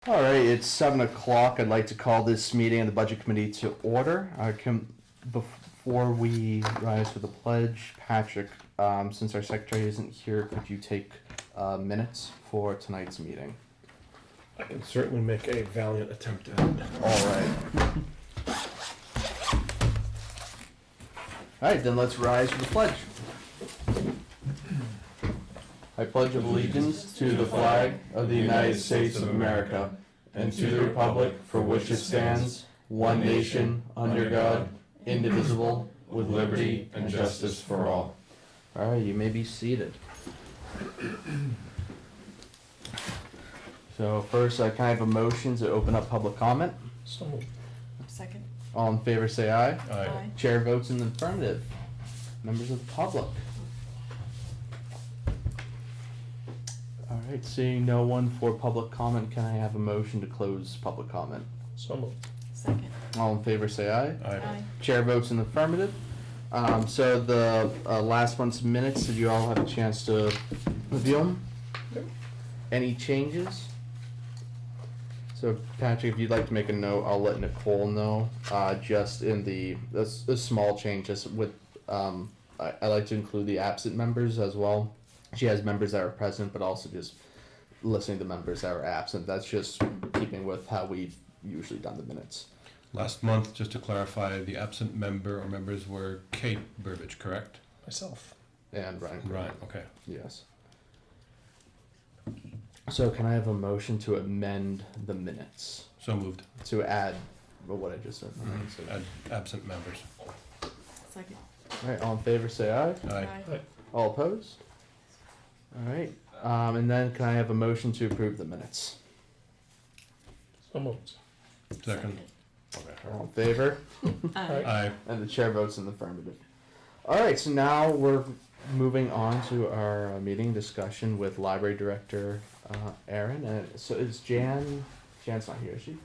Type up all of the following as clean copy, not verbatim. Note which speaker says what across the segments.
Speaker 1: All right, it's 7 o'clock. I'd like to call this meeting of the Budget Committee to order. Before we rise for the pledge, Patrick, since our secretary isn't here, could you take minutes for tonight's meeting?
Speaker 2: I can certainly make a valiant attempt at it.
Speaker 1: All right. All right, then let's rise for the pledge. I pledge allegiance to the flag of the United States of America and to the republic for which it stands, one nation, under God, indivisible, with liberty and justice for all. All right, you may be seated. So first, can I have a motion to open up public comment?
Speaker 2: So moved.
Speaker 3: Second.
Speaker 1: All in favor say aye.
Speaker 2: Aye.
Speaker 1: Chair votes in the affirmative. Members of the public. All right, seeing no one for public comment, can I have a motion to close public comment?
Speaker 2: So moved.
Speaker 3: Second.
Speaker 1: All in favor say aye.
Speaker 2: Aye.
Speaker 1: Chair votes in the affirmative. So the last month's minutes, did you all have a chance to review them?
Speaker 2: Yep.
Speaker 1: Any changes? So Patrick, if you'd like to make a note, I'll let Nicole know. Just in a small change, just with I like to include the absent members as well. She has members that are present, but also just listening to members that are absent. That's just keeping with how we've usually done the minutes.
Speaker 4: Last month, just to clarify, the absent member or members were Kate Burbidge, correct?
Speaker 2: Myself.
Speaker 1: And Ryan.
Speaker 4: Right, okay.
Speaker 1: Yes. So can I have a motion to amend the minutes?
Speaker 4: So moved.
Speaker 1: To add what I just said.
Speaker 4: Add absent members.
Speaker 3: Second.
Speaker 1: All right, all in favor say aye.
Speaker 4: Aye.
Speaker 2: Aye.
Speaker 1: All opposed? All right, and then can I have a motion to approve the minutes?
Speaker 2: So moved.
Speaker 4: Second.
Speaker 1: All in favor?
Speaker 3: Aye.
Speaker 4: Aye.
Speaker 1: And the chair votes in the affirmative. All right, so now we're moving on to our meeting discussion with Library Director Erin. And so is Jan's not here, is she?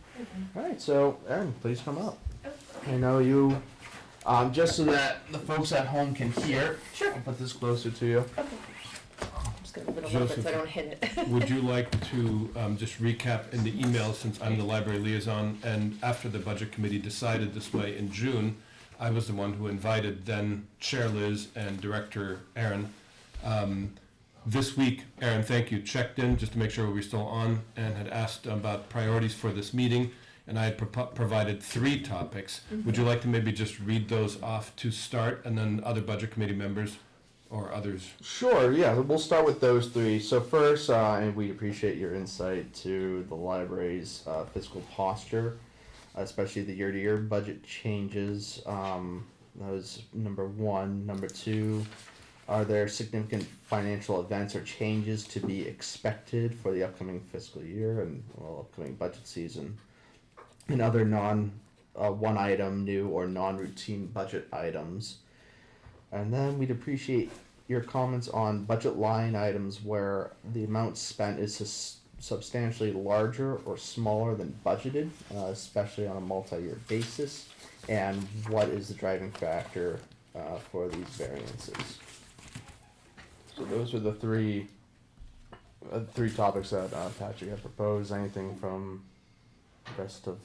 Speaker 1: All right, so Erin, please come up. I know you, just so that the folks at home can hear.
Speaker 3: Sure.
Speaker 1: I'll put this closer to you.
Speaker 3: Okay. I'm just gonna move it a little bit so I don't hit it.
Speaker 4: Would you like to just recap in the email, since I'm the library liaison, and after the budget committee decided this way in June, I was the one who invited then Chair Liz and Director Erin. This week, Erin, thank you, checked in just to make sure we were still on and had asked about priorities for this meeting, and I had provided 3 topics.
Speaker 3: Mm-hmm.
Speaker 4: Would you like to maybe just read those off to start, and then other budget committee members or others?
Speaker 1: Sure, yeah, we'll start with those 3. So first, and we appreciate your insight to the library's fiscal posture, especially the year-to-year budget changes. That was number 1. Number 2, are there significant financial events or changes to be expected for the upcoming fiscal year and upcoming budget season? And other one item new or non-routine budget items. And then we'd appreciate your comments on budget line items where the amount spent is substantially larger or smaller than budgeted, especially on a multi-year basis, and what is the driving factor for these variances. So those are the three topics that Patrick had proposed. Anything from the rest of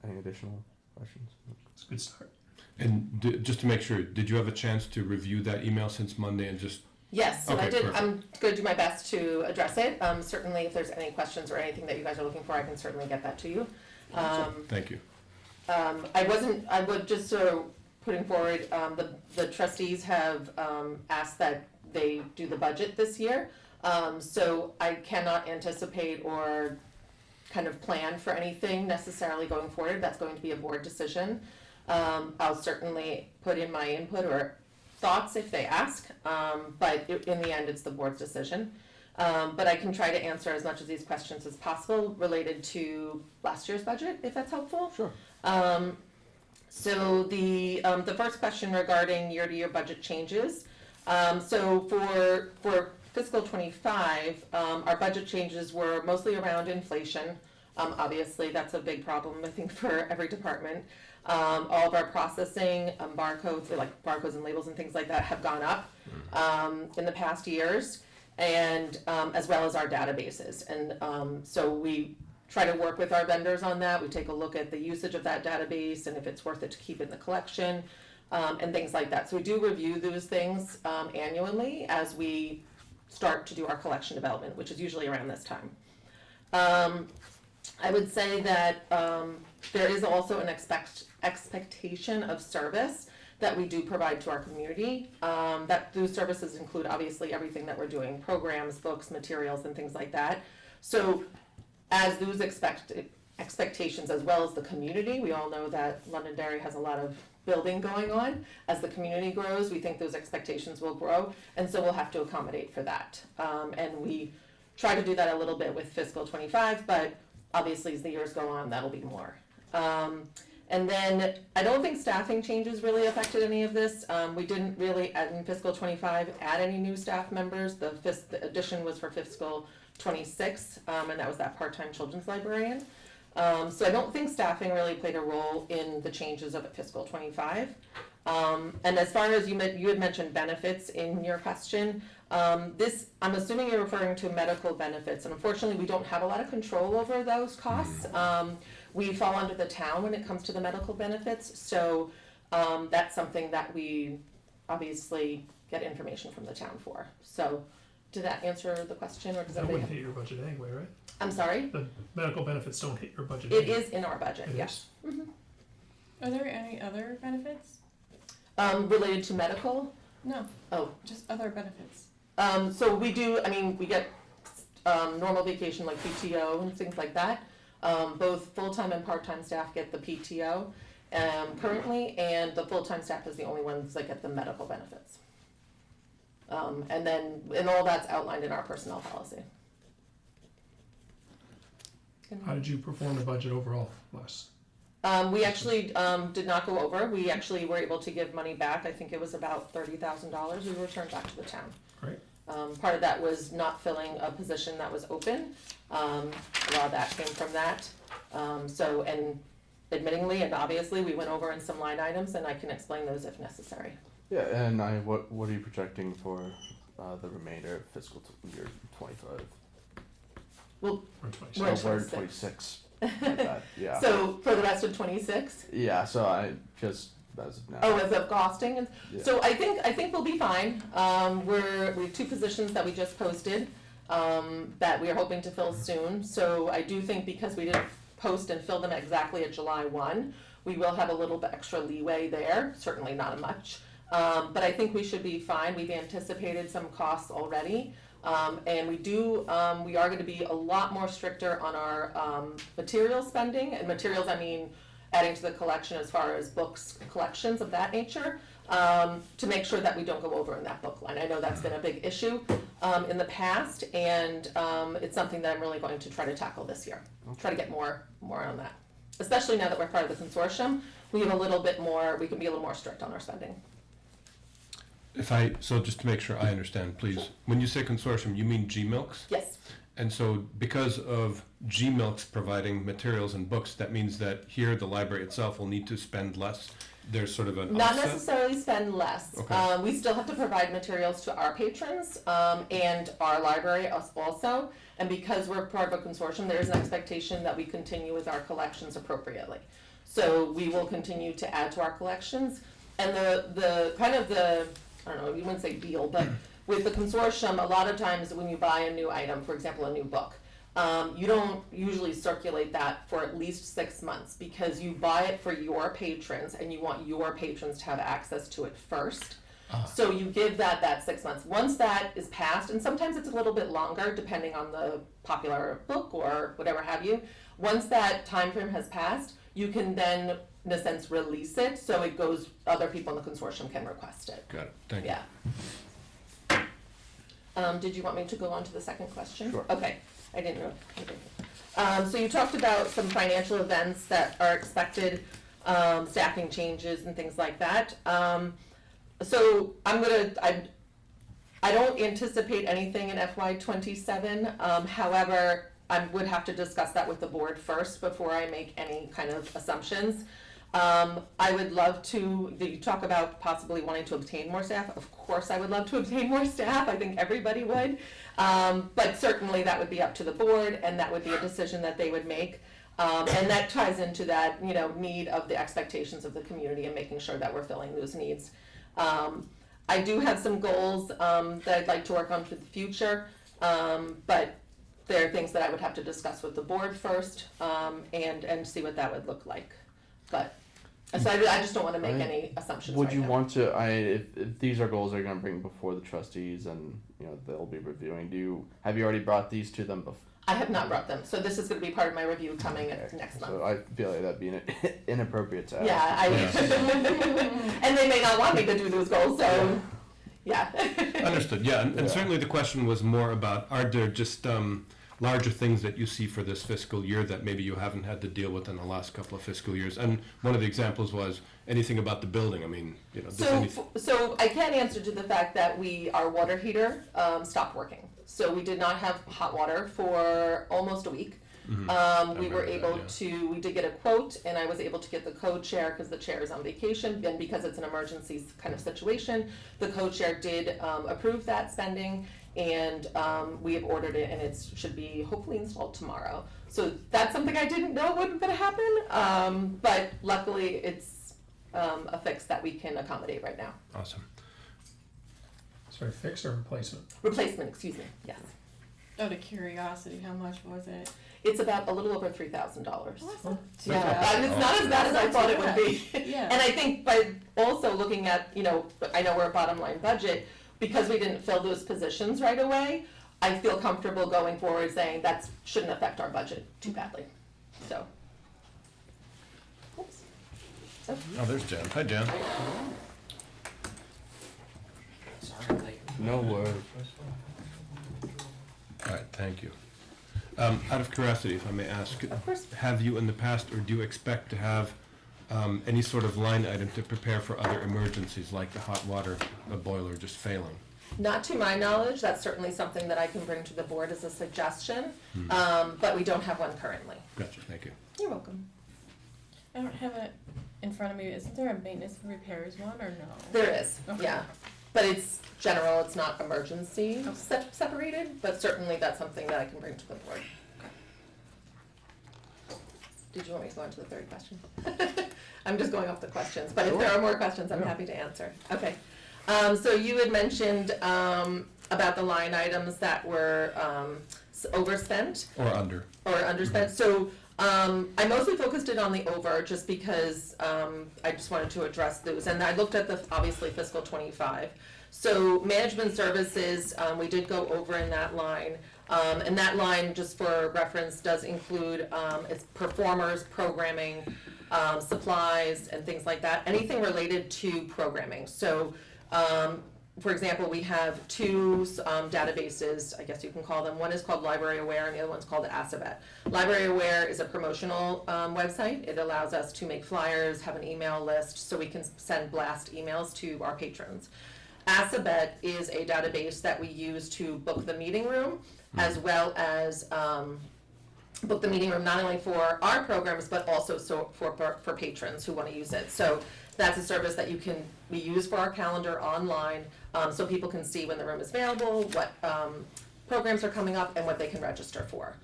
Speaker 1: any additional questions?
Speaker 2: It's a good start.
Speaker 4: And just to make sure, did you have a chance to review that email since Monday and just...
Speaker 3: Yes, so
Speaker 4: Okay,
Speaker 3: I did.
Speaker 4: perfect.
Speaker 3: I'm going to do my best to address it. Certainly, if there's any questions or anything that you guys are looking for, I can certainly get that to you.
Speaker 4: Thank you.
Speaker 3: I would just sort of putting forward, the trustees have asked that they do the budget this year. So I cannot anticipate or kind of plan for anything necessarily going forward. That's going to be a board decision. I'll certainly put in my input or thoughts if they ask, but in the end, it's the board's decision. But I can try to answer as much of these questions as possible related to last year's budget, if that's helpful.
Speaker 1: Sure.
Speaker 3: So the first question regarding year-to-year budget changes. So for fiscal 25, our budget changes were mostly around inflation. Obviously, that's a big problem, I think, for every department. All of our processing, barcodes, like barcodes and labels and things like that, have gone up in the past years, and as well as our databases. And so we try to work with our vendors on that. We take a look at the usage of that database and if it's worth it to keep it in the collection, and things like that. So we do review those things annually as we start to do our collection development, which is usually around this time. I would say that there is also an expectation of service that we do provide to our community. That those services include obviously everything that we're doing, programs, books, materials, and things like that. So as those expectations, as well as the community, we all know that Londonderry has a lot of building going on. As the community grows, we think those expectations will grow, and so we'll have to accommodate for that. And we try to do that a little bit with fiscal 25, but obviously as the years go on, that'll be more. And then I don't think staffing changes really affected any of this. We didn't really, in fiscal 25, add any new staff members. The addition was for fiscal 26, and that was that part-time children's librarian. So I don't think staffing really played a role in the changes of fiscal 25. And as far as you had mentioned benefits in your question, I'm assuming you're referring to medical benefits, and unfortunately we don't have a lot of control over those costs. We fall under the town when it comes to the medical benefits, so that's something that we obviously get information from the town for. So did that answer the question, or does
Speaker 5: That
Speaker 3: anybody
Speaker 5: wouldn't
Speaker 3: have?
Speaker 5: hit your budget anyway, right?
Speaker 3: I'm sorry?
Speaker 5: The medical benefits don't hit your budget
Speaker 3: It
Speaker 5: anyway.
Speaker 3: is in our budget,
Speaker 5: It
Speaker 3: yes.
Speaker 5: is?
Speaker 6: Are there any other benefits?
Speaker 3: Related to medical?
Speaker 6: No,
Speaker 3: Oh,
Speaker 6: just other benefits.
Speaker 3: so we do, we get normal vacation like PTO and things like that. Both full-time and part-time staff get the PTO currently, and the full-time staff is the only ones that get the medical benefits. And all that's outlined in our personnel policy.
Speaker 5: How did you perform the budget overall last?
Speaker 3: We actually did not go over. We actually were able to give money back. I think it was about $30,000 we returned back to the town.
Speaker 5: Great.
Speaker 3: Part of that was not filling a position that was open. A lot of that came from that. And admittingly and obviously, we went over in some line items, and I can explain those if necessary.
Speaker 1: Yeah, and what are you projecting for the remainder of fiscal year 25?
Speaker 3: Well,
Speaker 5: Or 26?
Speaker 3: We're in
Speaker 1: Oh, we're in
Speaker 3: 26.
Speaker 1: 26. My bad, yeah.
Speaker 3: so for the rest of 26?
Speaker 1: Yeah, so I just, as of now.
Speaker 3: Oh, as of costing?
Speaker 1: Yeah.
Speaker 3: So I think we'll be fine. We have 2 positions that we just posted that we are hoping to fill soon. So I do think because we didn't post and fill them exactly at July 1, we will have a little bit extra leeway there, certainly not much. But I think we should be fine. We've anticipated some costs already. And we are going to be a lot more stricter on our material spending. And materials, I mean adding to the collection as far as books, collections of that nature, to make sure that we don't go over in that book line. I know that's been a big issue in the past, and it's something that I'm really going to try to tackle this year. Try to get more on that. Especially now that we're part of the consortium, we can be a little more strict on our spending.
Speaker 4: So just to make sure I understand, please, when you say consortium, you mean GMLs?
Speaker 3: Yes.
Speaker 4: And so because of GMLs providing materials and books, that means that here the library itself will need to spend less? There's sort of an
Speaker 3: Not
Speaker 4: offset?
Speaker 3: necessarily spend less.
Speaker 4: Okay.
Speaker 3: We still have to provide materials to our patrons and our library also. And because we're part of a consortium, there is an expectation that we continue with our collections appropriately. So we will continue to add to our collections. And the kind of the, I don't know, you wouldn't say deal, but with the consortium, a lot of times when you buy a new item, for example, a new book, you don't usually circulate that for at least 6 months because you buy it for your patrons and you want your patrons to have access to it first. So you give that 6 months. Once that is passed, and sometimes it's a little bit longer depending on the popular book or whatever have you, once that time frame has passed, you can then, in a sense, release it so it goes, other people in the consortium can request it.
Speaker 4: Got it, thank you.
Speaker 3: Yeah. Did you want me to go on to the second question?
Speaker 1: Sure.
Speaker 3: Okay, I didn't know. So you talked about some financial events that are expected, staffing changes and things like that. So I don't anticipate anything in FY '27. However, I would have to discuss that with the board first before I make any kind of assumptions. I would love to, you talk about possibly wanting to obtain more staff. Of course, I would love to obtain more staff. I think everybody would. But certainly that would be up to the board, and that would be a decision that they would make. And that ties into that, need of the expectations of the community and making sure that we're filling those needs. I do have some goals that I'd like to work on for the future, but there are things that I would have to discuss with the board first, and see what that would look like. But, so I just don't want to make any assumptions
Speaker 1: Would
Speaker 3: right
Speaker 1: you
Speaker 3: now.
Speaker 1: want to, if these are goals they're gonna bring before the trustees and, they'll be reviewing, have you already brought these to them before?
Speaker 3: I have not brought them, so this is gonna be part of my review coming next month.
Speaker 1: So I feel like that'd be inappropriate to ask.
Speaker 3: Yeah, and they may not want me to do those goals, so, yeah.
Speaker 4: Understood, yeah, and
Speaker 1: Yeah.
Speaker 4: certainly the question was more about, are there just larger things that you see for this fiscal year that maybe you haven't had to deal with in the last couple of fiscal years? And one of the examples was anything about the building, I mean,
Speaker 3: So I can answer to the fact that our water heater stopped working. So we did not have hot water for almost a week. We were able to, we did get a quote, and I was able to get the co-chair, because the chair is on vacation, and because it's an emergency kind of situation, the co-chair did approve that spending, and we have ordered it, and it should be hopefully installed tomorrow. So that's something I didn't know wasn't gonna happen, but luckily it's a fix that we can accommodate right now.
Speaker 4: Awesome.
Speaker 5: Sorry, fix or replacement?
Speaker 3: Replacement, excuse me, yes.
Speaker 6: Out of curiosity, how much was it?
Speaker 3: It's about a little over $3,000.
Speaker 6: Awesome.
Speaker 3: Yeah, and it's not as bad as I thought it would be.
Speaker 6: Yeah.
Speaker 3: And I think by also looking at, I know we're a bottom line budget, because we didn't fill those positions right away, I feel comfortable going forward saying that shouldn't affect our budget too badly, so. Oops.
Speaker 4: Oh, there's Jan. Hi, Jan.
Speaker 1: No word.
Speaker 4: All right, thank you. Out of curiosity, if I may ask,
Speaker 3: Of course.
Speaker 4: have you in the past, or do you expect to have any sort of line item to prepare for other emergencies, like the hot water, a boiler just failing?
Speaker 3: Not to my knowledge, that's certainly something that I can bring to the board as a suggestion, but we don't have one currently.
Speaker 4: Gotcha, thank you.
Speaker 3: You're welcome.
Speaker 6: I don't have it in front of me. Isn't there a maintenance and repairs one or no?
Speaker 3: There is,
Speaker 6: Okay.
Speaker 3: yeah, but it's general, it's not emergency
Speaker 6: Okay.
Speaker 3: separated, but certainly that's something that I can bring to the board. Did you want me to go on to the third question? I'm just going off the questions, but if there are more questions, I'm happy to answer. Okay, so you had mentioned about the line items that were overspent
Speaker 4: Or under.
Speaker 3: or underspent. So I mostly focused it on the over, just because I just wanted to address those. And I looked at obviously fiscal '25. So management services, we did go over in that line. And that line, just for reference, does include its performers, programming, supplies, and things like that. Anything related to programming. So for example, we have two databases, I guess you can call them. One is called Library Aware, and the other one's called Assabet. Library Aware is a promotional website. It allows us to make flyers, have an email list, so we can send blast emails to our patrons. Assabet is a database that we use to book the meeting room, as well as book the meeting room not only for our programs, but also for patrons who want to use it. So that's a service that we use for our calendar online, so people can see when the room is available, what programs are coming up, and what they can register for.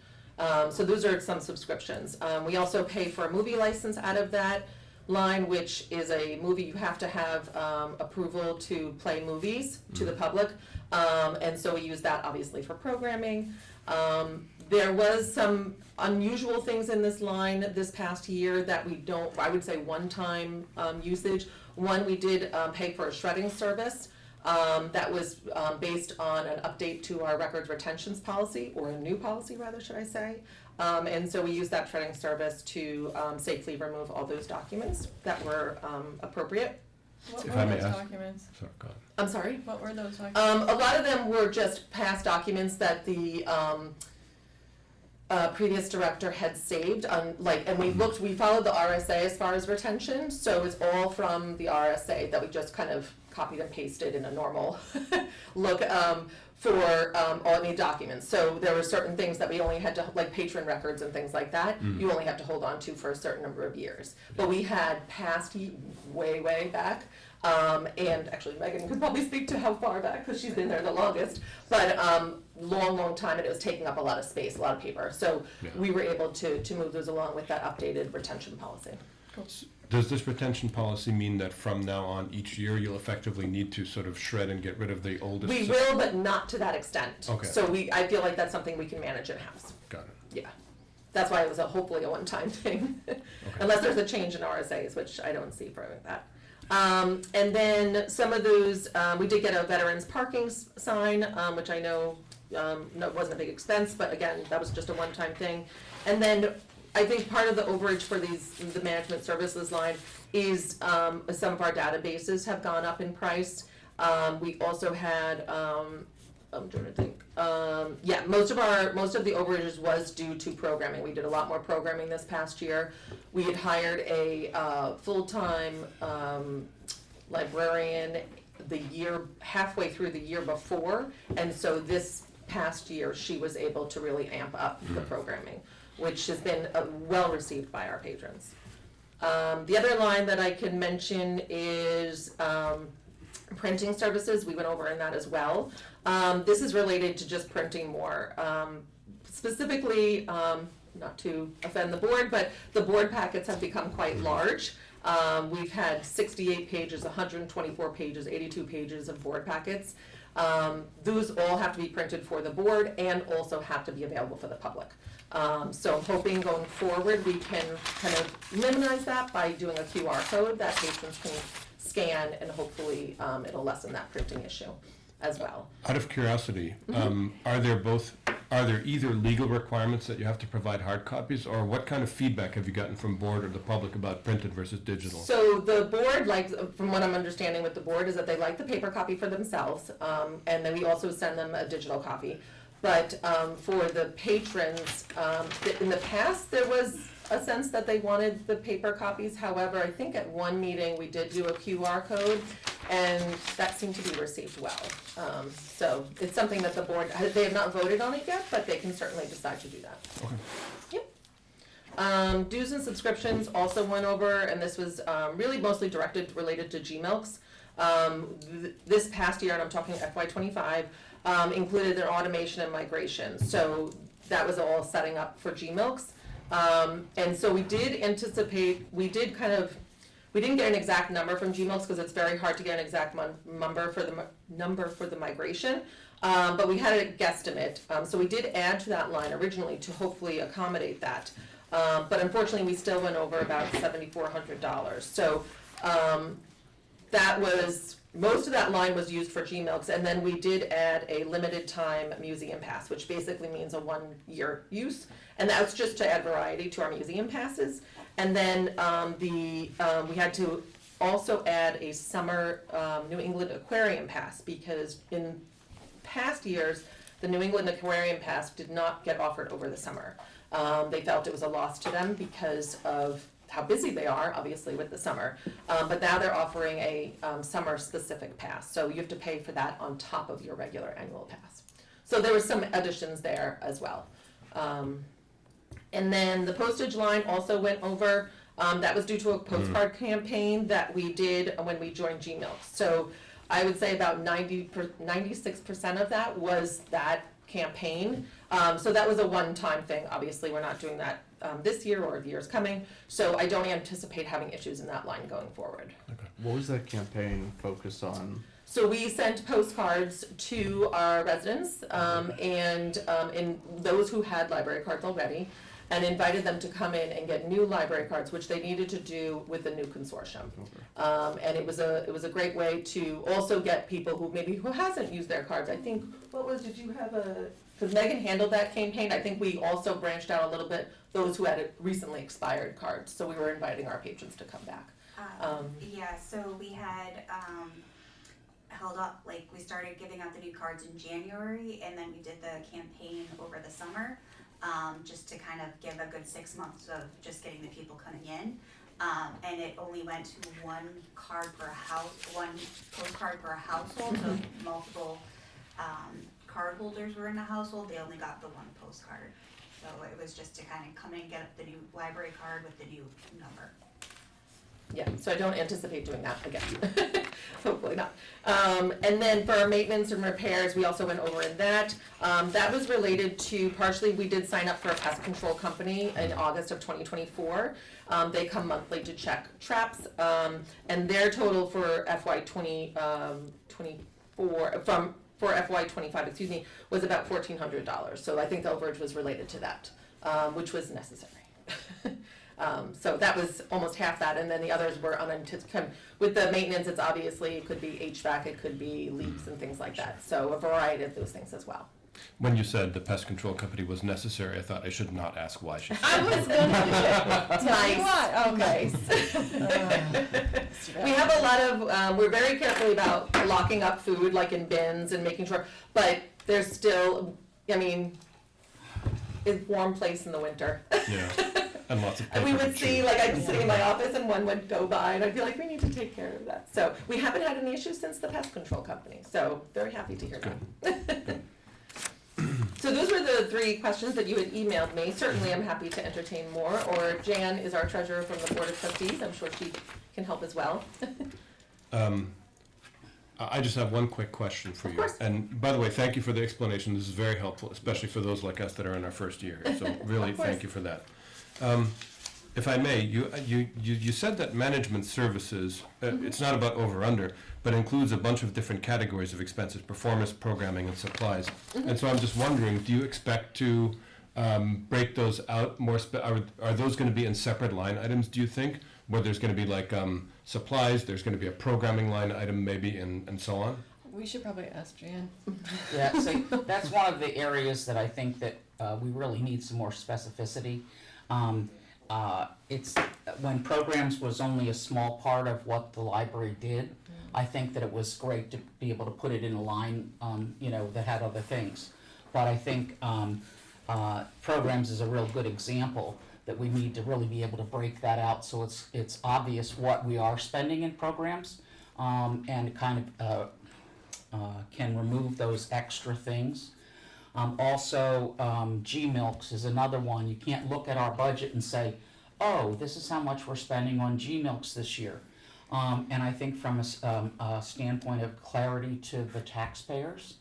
Speaker 3: So those are some subscriptions. We also pay for a movie license out of that line, which is a movie you have to have approval to play movies to the public, and so we use that obviously for programming. There was some unusual things in this line this past year that I would say one-time usage. One, we did pay for a shredding service that was based on an update to our records retentions policy, or a new policy rather, should I say. And so we used that shredding service to safely remove all those documents that were appropriate.
Speaker 6: What
Speaker 4: If
Speaker 6: were
Speaker 4: I may
Speaker 6: those
Speaker 4: ask-
Speaker 6: documents?
Speaker 4: Sorry, go ahead.
Speaker 3: I'm sorry?
Speaker 6: What were those documents?
Speaker 3: A lot of them were just past documents that the previous director had saved, and we followed the RSA as far as retention, so it's all from the RSA that we just kind of copied and pasted in a normal look. for all any documents. So there were certain things that we only had to, like patron records and things like that, you only have to hold on to for a certain number of years. But we had past way back, and actually Megan could probably speak to how far back, because she's been there the longest, but long time, and it was taking up a lot of space, a lot of paper. So
Speaker 4: Yeah.
Speaker 3: we were able to move those along with that updated retention policy.
Speaker 4: Does this retention policy mean that from now on, each year, you'll effectively need to sort of shred and get rid of the oldest?
Speaker 3: We will, but not to that extent.
Speaker 4: Okay.
Speaker 3: So I feel like that's something we can manage in-house.
Speaker 4: Got it.
Speaker 3: Yeah. That's why it was hopefully a one-time thing. Unless there's a change in RSAs, which I don't see for that. And then some of those, we did get a veterans parking sign, which I know no, it wasn't a big expense, but again, that was just a one-time thing. And then I think part of the overage for the management services line is some of our databases have gone up in price. We also had, I'm trying to think, most of the overages was due to programming. We did a lot more programming this past year. We had hired a full-time librarian halfway through the year before, and so this past year she was able to really amp up the programming, which has been well received by our patrons. The other line that I can mention is printing services. We went over in that as well. This is related to just printing more. Specifically, not to offend the board, but the board packets have become quite large. We've had 68 pages, 124 pages, 82 pages of board packets. Those all have to be printed for the board and also have to be available for the public. So I'm hoping going forward we can kind of minimize that by doing a QR code that patrons can scan, and hopefully it'll lessen that printing issue as well.
Speaker 4: Out of curiosity, are there either legal requirements that you have to provide hard copies, or what kind of feedback have you gotten from board or the public about printed versus digital?
Speaker 3: So the board likes, from what I'm understanding with the board, is that they like the paper copy for themselves, and then we also send them a digital copy. But for the patrons, in the past, there was a sense that they wanted the paper copies. However, I think at one meeting, we did do a QR code, and that seemed to be received well. So it's something that the board, they have not voted on it yet, but they can certainly decide to do that.
Speaker 4: Okay.
Speaker 3: Yep. Dues and subscriptions also went over, and this was really mostly related to GMLs. This past year, and I'm talking FY25, included their automation and migration. So that was all setting up for GMLs. And so we did anticipate, we didn't get an exact number from GMLs because it's very hard to get an exact number for the migration, but we had a guesstimate. So we did add to that line originally to hopefully accommodate that. But unfortunately, we still went over about $7,400. So that was, most of that line was used for GMLs, and then we did add a limited time museum pass, which basically means a 1-year use, and that's just to add variety to our museum passes. And then we had to also add a summer New England Aquarium pass, because in past years, the New England Aquarium pass did not get offered over the summer. They felt it was a loss to them because of how busy they are, obviously, with the summer. But now they're offering a summer-specific pass, so you have to pay for that on top of your regular annual pass. So there were some additions there as well. And then the postage line also went over. That was due to a postcard campaign that we did when we joined GMLs. So I would say about 96% of that was that campaign. So that was a one-time thing. Obviously, we're not doing that this year or the years coming. So I don't anticipate having issues in that line going forward.
Speaker 1: What was that campaign focused on?
Speaker 3: So we sent postcards to our residents and those who had library cards already, and invited them to come in and get new library cards, which they needed to do with the new consortium. And it was a great way to also get people who hasn't used their cards. I think, did you have because Megan handled that campaign, I think we also branched out a little bit, those who had recently expired cards. So we were inviting our patrons to come back.
Speaker 7: So we had held up, like we started giving out the new cards in January, and then we did the campaign over the summer, just to kind of give a good 6 months of just getting the people coming in. And it only went to one postcard per household, so multiple card holders were in the household, they only got the one postcard. So it was just to kind of come in and get the new library card with the new number.
Speaker 3: Yeah, so I don't anticipate doing that again. Hopefully not. And then for our maintenance and repairs, we also went over in that. That was related to, partially, we did sign up for a pest control company in August of 2024. They come monthly to check traps, and their total for FY 24, for FY 25, excuse me, was about $1,400. So I think the overage was related to that, which was necessary. So that was almost half that, and then the others were unanticipated. With the maintenance, it's obviously, it could be HVAC, it could be leaks and things like that. So a variety of those things as well.
Speaker 4: When you said the pest control company was necessary, I thought I should not ask why she said
Speaker 3: I was gonna nice.
Speaker 6: Oh,
Speaker 3: Nice. We have a lot of, we're very careful about locking up food, like in bins and making sure, but there's still, I mean, it's a warm place in the winter.
Speaker 4: Yeah, and lots of
Speaker 3: And we
Speaker 4: paper
Speaker 3: would
Speaker 4: to
Speaker 3: see,
Speaker 4: chew.
Speaker 3: like, I'd be sitting in my office and one would go by and I'd be like, we need to take care of that. So we haven't had any issues since the pest control company, so very happy to hear that. So those were the 3 questions that you had emailed me. Certainly I'm happy to entertain more, or Jan is our treasurer from the Board of Trustees. I'm sure she can help as well.
Speaker 4: I just have one quick question for you.
Speaker 3: course.
Speaker 4: And by the way, thank you for the explanation. This is very helpful, especially for those like us that are in our first year. So really,
Speaker 3: Of course.
Speaker 4: thank you for that. If I may, you said that management services, it's not about over/under, but includes a bunch of different categories of expenses: performance, programming, and supplies. And so I'm just wondering, do you expect to break those out more? Are those going to be in separate line items? Do you think, where there's going to be like supplies, there's going to be a programming line item maybe, and so on?
Speaker 6: We should probably ask Jan.
Speaker 8: Yeah, so that's one of the areas that I think that we really need some more specificity. It's when programs was only a small part of what the library did. I think that it was great to be able to put it in a line, that had other things. But I think programs is a real good example that we need to really be able to break that out so it's obvious what we are spending in programs, and kind of can remove those extra things. Also, GMLs is another one. You can't look at our budget and say, oh, this is how much we're spending on GMLs this year. And I think from a standpoint of clarity to the taxpayers,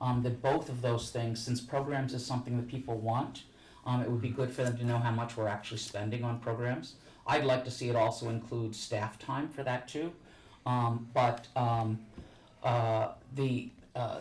Speaker 8: that both of those things, since programs is something that people want, it would be good for them to know how much we're actually spending on programs. I'd like to see it also include staff time for that too. But the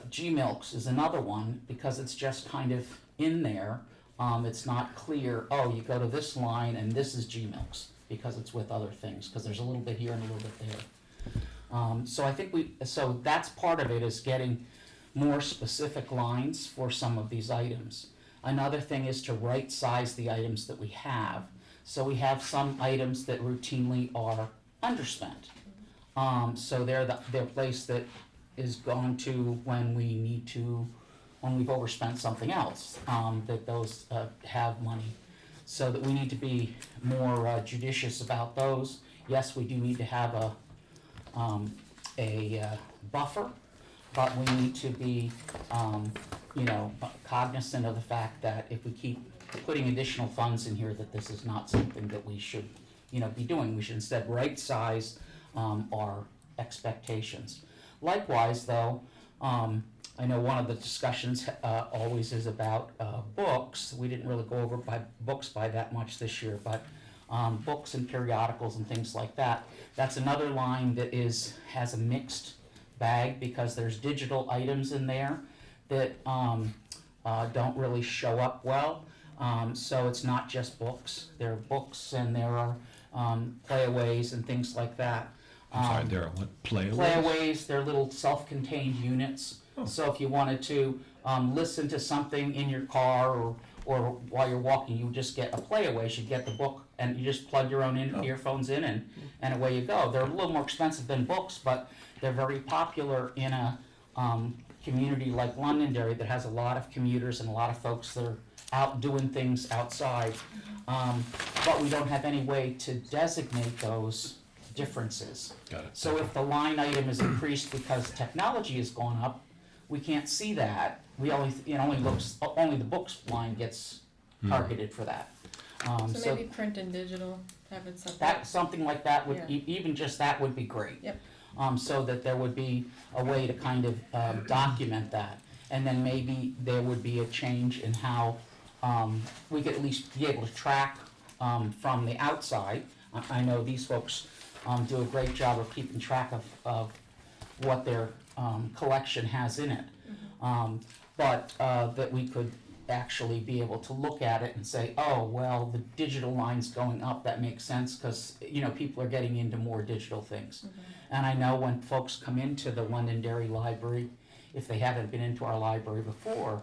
Speaker 8: GMLs is another one because it's just kind of in there. It's not clear, oh, you go to this line and this is GMLs because it's with other things, because there's a little bit here and a little bit there. So I think so that's part of it, is getting more specific lines for some of these items. Another thing is to right size the items that we have. So we have some items that routinely are underspent. So they're place that is going to when we've overspent something else, that those have money. So that we need to be more judicious about those. Yes, we do need to have a buffer, but we need to be cognizant of the fact that if we keep putting additional funds in here, that this is not something that we should be doing. We should instead right size our expectations. Likewise, though, I know one of the discussions always is about books. We didn't really go over books by that much this year, but books and periodicals and things like that. That's another line that has a mixed bag, because there's digital items in there that don't really show up well. So it's not just books. There are books and there are playaways and things like that.
Speaker 4: I'm sorry, there are what, playaways?
Speaker 8: Playaways, they're little self-contained units.
Speaker 4: Oh.
Speaker 8: So if you wanted to listen to something in your car or while you're walking, you just get a playaway. You get the book and you just plug your own earphones in and away you go. They're a little more expensive than books, but they're very popular in a community like Londonderry that has a lot of commuters and a lot of folks that are out doing things outside. But we don't have any way to designate those differences.
Speaker 4: Got it.
Speaker 8: So if the line item is increased because technology has gone up, we can't see that we only, only the books line gets targeted for that.
Speaker 6: So maybe print and digital, have it separate.
Speaker 8: That, something like that would,
Speaker 6: Yeah.
Speaker 8: even just that would be great.
Speaker 6: Yep.
Speaker 8: So that there would be a way to kind of document that. And then maybe there would be a change in how we could at least be able to track from the outside. I know these folks do a great job of keeping track of what their collection has in it. But that we could actually be able to look at it and say, oh, well, the digital line's going up, that makes sense, because, people are getting into more digital things. And I know when folks come into the Londonderry Library, if they haven't been into our library before,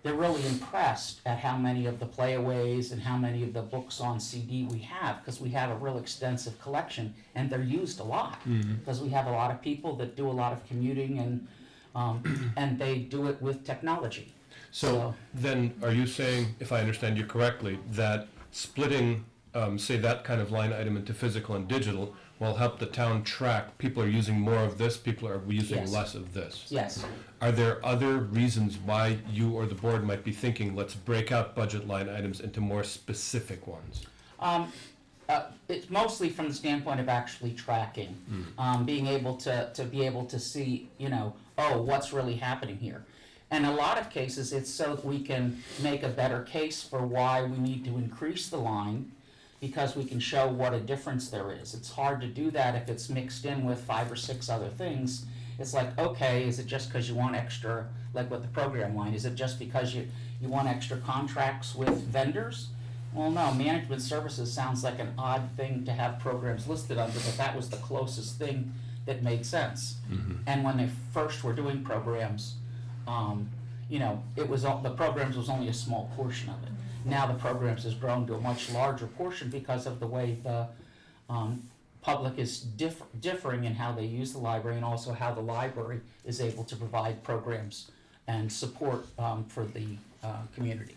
Speaker 8: they're really impressed at how many of the playaways and how many of the books on CD we have, because we have a real extensive collection, and they're used a lot, because we have a lot of people that do a lot of commuting, and they do it with technology.
Speaker 4: So then, are you saying, if I understand you correctly, that splitting, say, that kind of line item into physical and digital will help the town track, people are using more of this, people are using
Speaker 8: Yes.
Speaker 4: less of this?
Speaker 8: Yes.
Speaker 4: Are there other reasons why you or the board might be thinking, let's break out budget line items into more specific ones?
Speaker 8: It's mostly from the standpoint of actually tracking, being able to see, oh, what's really happening here. And a lot of cases, it's so that we can make a better case for why we need to increase the line, because we can show what a difference there is. It's hard to do that if it's mixed in with 5 or 6 other things. It's like, okay, is it just because you want extra, like with the program line, is it just because you want extra contracts with vendors? Well, no, management services sounds like an odd thing to have programs listed under, but that was the closest thing that made sense. And when they first were doing programs, the programs was only a small portion of it. Now the programs has grown to a much larger portion because of the way the public is differing in how they use the library, and also how the library is able to provide programs and support for the community.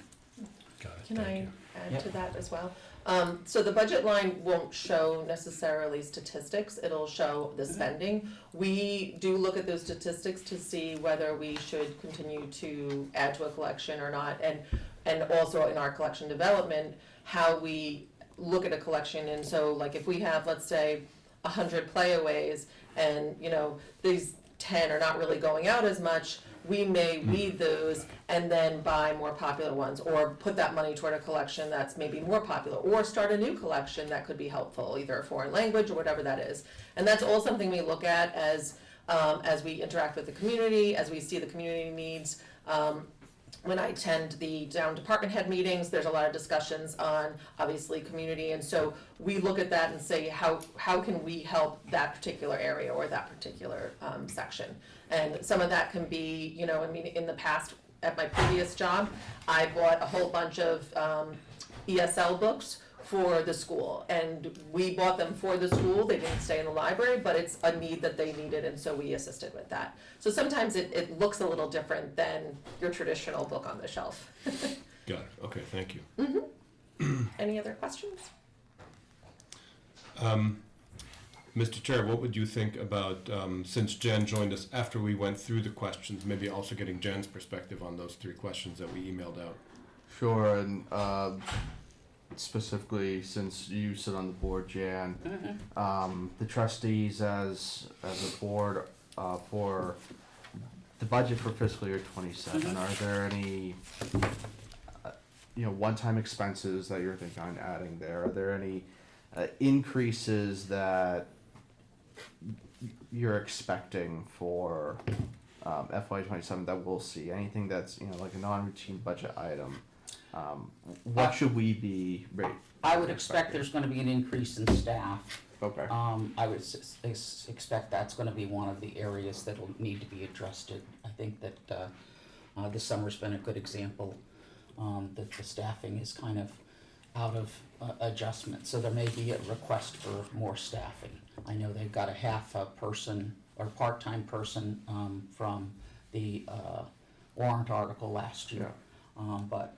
Speaker 4: Got it,
Speaker 3: Can
Speaker 4: thank
Speaker 3: I
Speaker 4: you.
Speaker 3: add
Speaker 8: Yep.
Speaker 3: to that as well? So the budget line won't show necessarily statistics, it'll show the spending. We do look at those statistics to see whether we should continue to add to a collection or not, and also in our collection development, how we look at a collection. And so, like, if we have, let's say, 100 playaways, and, these 10 are not really going out as much, we may weed those and then buy more popular ones, or put that money toward a collection that's maybe more popular, or start a new collection that could be helpful, either a foreign language or whatever that is. And that's all something we look at as we interact with the community, as we see the community needs. When I attend the town department head meetings, there's a lot of discussions on, obviously, community, and so we look at that and say, how can we help that particular area or that particular section? And some of that can be, in the past, at my previous job, I bought a whole bunch of ESL books for the school, and we bought them for the school. They didn't stay in the library, but it's a need that they needed, and so we assisted with that. So sometimes it looks a little different than your traditional book on the shelf.
Speaker 4: Got it, okay, thank you.
Speaker 3: Any other questions?
Speaker 4: Mr. Chair, what would you think about, since Jan joined us after we went through the questions, maybe also getting Jan's perspective on those 3 questions that we emailed out?
Speaker 1: Sure, and specifically, since you sit on the board, Jan, the trustees as a board for the budget for fiscal year 27, are there any one-time expenses that you're thinking on adding there? Are there any increases that you're expecting for FY27 that we'll see? Anything that's like a non-routine budget item? What should we be
Speaker 8: I would expect there's going to be an increase in staff.
Speaker 1: Okay.
Speaker 8: I would expect that's going to be one of the areas that will need to be adjusted. I think that this summer's been a good example that the staffing is kind of out of adjustment. So there may be a request for more staffing. I know they've got a half a person or part-time person from the warrant article last year. But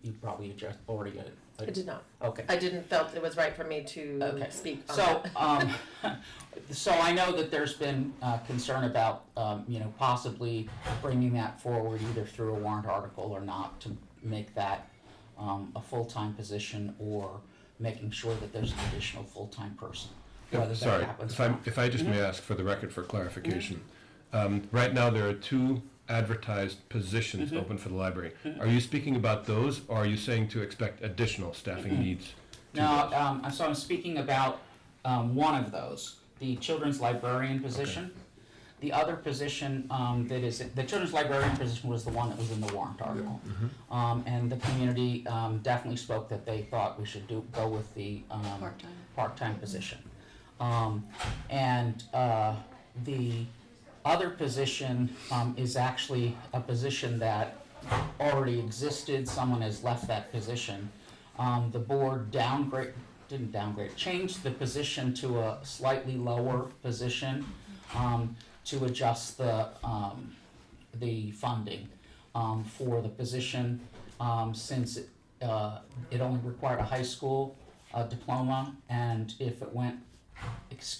Speaker 8: you probably addressed already.
Speaker 3: I did not.
Speaker 8: Okay.
Speaker 3: I didn't felt it was right for me to
Speaker 8: Okay.
Speaker 3: speak on
Speaker 8: So,
Speaker 3: that.
Speaker 8: so I know that there's been concern about, possibly bringing that forward either through a warrant article or not to make that a full-time position, or making sure that there's an additional full-time person, whether that
Speaker 4: Sorry,
Speaker 8: happens
Speaker 4: if
Speaker 8: or
Speaker 4: I,
Speaker 8: not.
Speaker 4: if I just may ask for the record for clarification. Right now, there are 2 advertised positions open for the library. Are you speaking about those, or are you saying to expect additional staffing needs? to
Speaker 8: No,
Speaker 4: those?
Speaker 8: so I'm speaking about one of those, the children's librarian position. The other position the children's librarian position was the one that was in the warrant article. And the community definitely spoke that they thought we should go with the
Speaker 6: Part-time.
Speaker 8: part-time position. And the other position is actually a position that already existed. Someone has left that position. The board changed the position to a slightly lower position to adjust the funding for the position, since it only required a high school diploma, and if it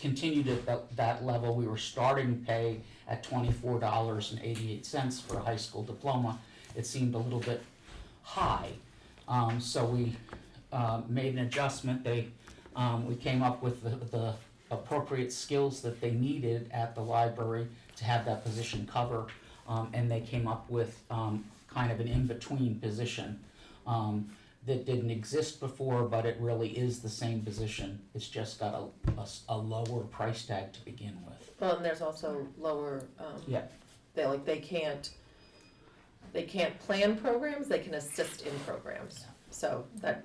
Speaker 8: continued at that level, we were starting pay at $24.88 for a high school diploma. It seemed a little bit high, so we made an adjustment. We came up with the appropriate skills that they needed at the library to have that position cover, and they came up with kind of an in-between position that didn't exist before, but it really is the same position. It's just got a lower price tag to begin with.
Speaker 3: Well, and there's also lower,
Speaker 8: Yeah.
Speaker 3: they can't plan programs, they can assist in programs. So that,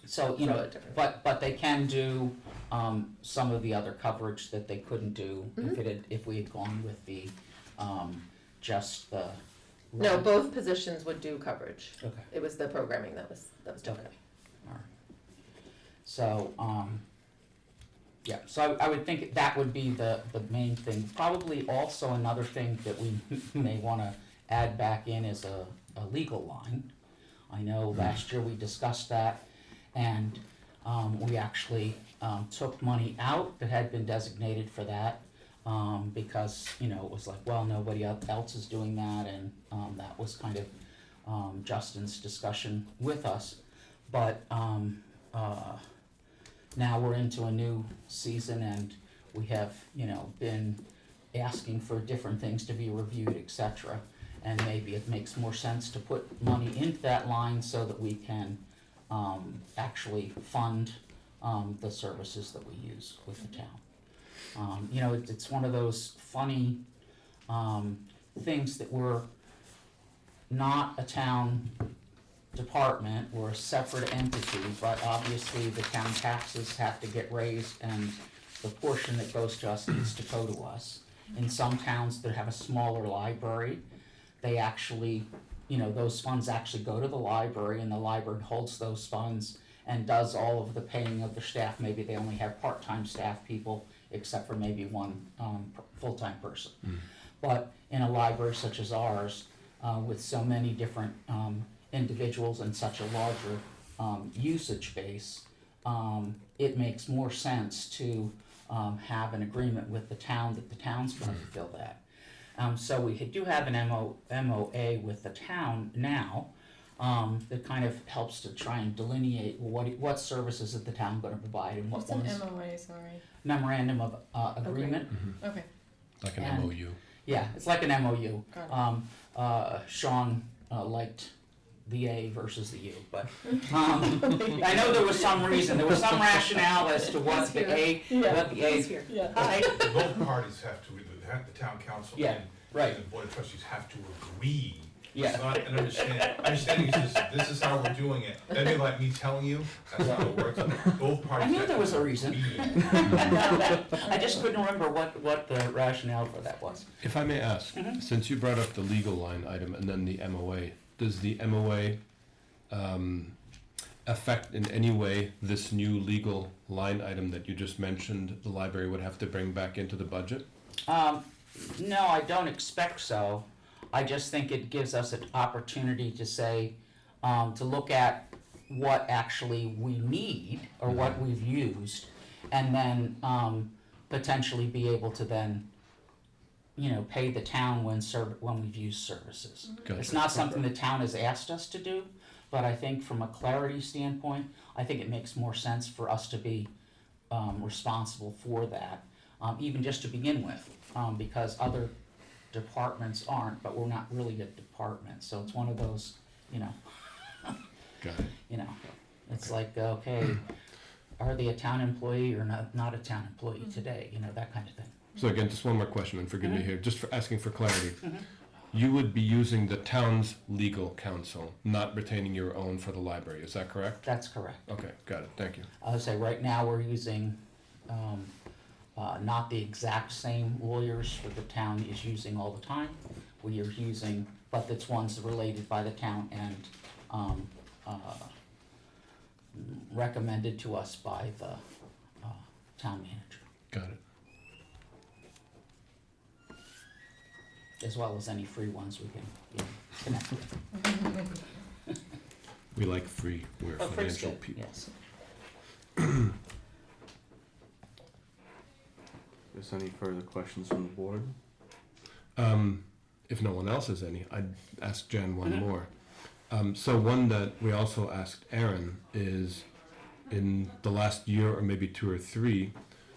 Speaker 8: So,
Speaker 3: It's a little different.
Speaker 8: but they can do some of the other coverage that they couldn't do if we had gone with the just the.
Speaker 3: no, both positions would do coverage.
Speaker 8: Okay.
Speaker 3: It was the programming that was different.
Speaker 8: Okay. All right. So, yeah, so I would think that would be the main thing. Probably also another thing that we may want to add back in is a legal line. I know last year we discussed that, and we actually took money out that had been designated for that, because, it was like, well, nobody else is doing that, and that was kind of Justin's discussion with us. But now we're into a new season, and we have, been asking for different things to be reviewed, etc. And maybe it makes more sense to put money into that line so that we can actually fund the services that we use with the town. It's one of those funny things that we're not a town department, we're a separate entity, but obviously the town taxes have to get raised, and the portion that goes to us needs to go to us. In some towns that have a smaller library, they actually, those funds actually go to the library, and the library holds those funds and does all of the paying of their staff. Maybe they only have part-time staff people, except for maybe one full-time person. But in a library such as ours, with so many different individuals and such a larger usage base, it makes more sense to have an agreement with the town that the town's going to fill that. So we do have an MOA with the town now that kind of helps to try and delineate what services is the town going to provide and what
Speaker 6: What's an
Speaker 8: ones.
Speaker 6: MOA, sorry?
Speaker 8: Memorandum of agreement.
Speaker 6: Okay,
Speaker 4: Like an
Speaker 8: And-
Speaker 4: MOU.
Speaker 8: Yeah, it's like an MOU.
Speaker 6: got it.
Speaker 8: Sean liked the A versus the U, but I know there was some reason, there was some rationale as to what the A, what the A.
Speaker 6: Yeah.
Speaker 3: Hi.
Speaker 9: Both parties have to, the town council
Speaker 8: Yeah,
Speaker 9: and
Speaker 8: right.
Speaker 9: the board of trustees have to agree.
Speaker 8: Yeah.
Speaker 9: It's not an understanding is just, this is how we're doing it. That'd be like me telling you, that's not how it works. Both parties
Speaker 8: I knew
Speaker 9: have
Speaker 8: there
Speaker 9: to
Speaker 8: was a reason.
Speaker 9: agree.
Speaker 8: I just couldn't remember what the rationale for that was.
Speaker 4: If I may ask, since you brought up the legal line item and then the MOA, does the MOA affect in any way this new legal line item that you just mentioned the library would have to bring back into the budget?
Speaker 8: No, I don't expect so. I just think it gives us an opportunity to say, to look at what actually we need or what we've used, and then potentially be able to then, pay the town when we've used services.
Speaker 4: Gotcha.
Speaker 8: It's not something the town has asked us to do, but I think from a clarity standpoint, I think it makes more sense for us to be responsible for that, even just to begin with, because other departments aren't, but we're not really a department, so it's one of those,
Speaker 4: Got it.
Speaker 8: It's like, okay, are they a town employee or not a town employee today, that kind of thing.
Speaker 4: So again, just one more question, and forgive me here, just for asking for clarity.
Speaker 8: Mhm.
Speaker 4: You would be using the town's legal counsel, not retaining your own for the library, is that correct?
Speaker 8: That's correct.
Speaker 4: Okay, got it, thank you.
Speaker 8: I would say right now we're using, not the exact same lawyers that the town is using all the time. We are using, but it's ones related by the town and, recommended to us by the, town manager,
Speaker 4: Got it.
Speaker 8: as well as any free ones we can, connect with.
Speaker 4: We like free, we're
Speaker 8: Oh, free's
Speaker 4: financial
Speaker 8: good,
Speaker 4: people.
Speaker 8: yes.
Speaker 1: Is there any further questions from the board?
Speaker 4: If no one else has any, I'd ask Jen one
Speaker 8: Mhm.
Speaker 4: more. So one that we also asked Aaron is, in the last year or maybe 2 or 3,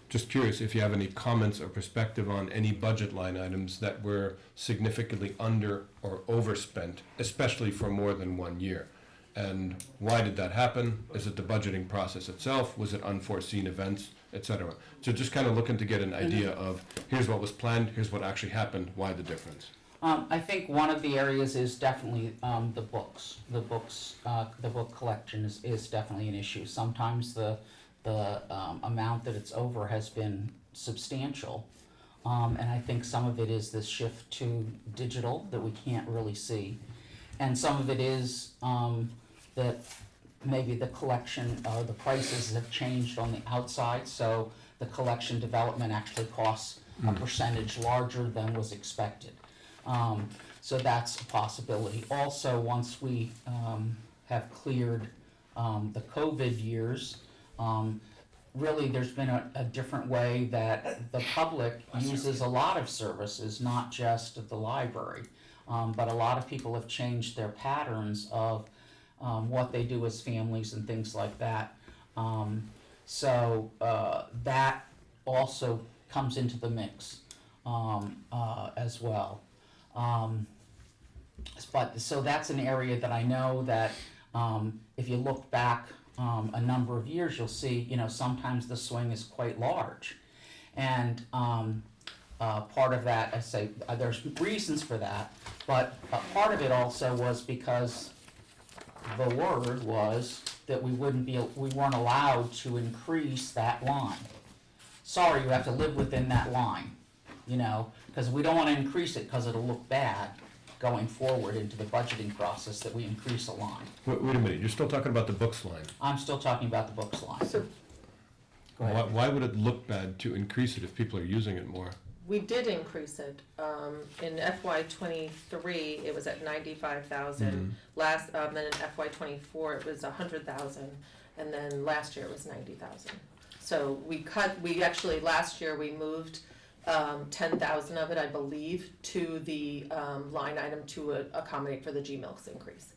Speaker 4: just curious if you have any comments or perspective on any budget line items that were significantly under or overspent, especially for more than 1 year. And why did that happen? Is it the budgeting process itself? Was it unforeseen events, etc.? So just kind of looking to get an idea of, here's what was planned, here's what actually happened, why the difference?
Speaker 8: I think one of the areas is definitely the books. The book collection is definitely an issue. Sometimes the amount that it's over has been substantial, and I think some of it is this shift to digital that we can't really see, and some of it is that maybe the collection, the prices have changed on the outside, so the collection development actually costs a percentage larger than was expected. So that's a possibility. Also, once we have cleared the COVID years, really there's been a different way that the public uses a lot of services, not just the library. But a lot of people have changed their patterns of what they do as families and things like that. So that also comes into the mix as well. But so that's an area that I know that if you look back a number of years, you'll see, sometimes the swing is quite large. And part of that, I say, there's reasons for that, but part of it also was because the word was that we weren't allowed to increase that line. Sorry, you have to live within that line, because we don't want to increase it because it'll look bad going forward into the budgeting process that we increase a line.
Speaker 4: Wait a minute, you're still talking about the books line.
Speaker 8: I'm still talking about the books line.
Speaker 3: So
Speaker 8: Go ahead.
Speaker 4: Why would it look bad to increase it if people are using it more?
Speaker 3: we did increase it. In FY '23, it was at 95,000. Then in FY '24, it was 100,000, and then last year it was 90,000. So we actually, last year, we moved 10,000 of it, I believe, to the line item to accommodate for the GMLs increase.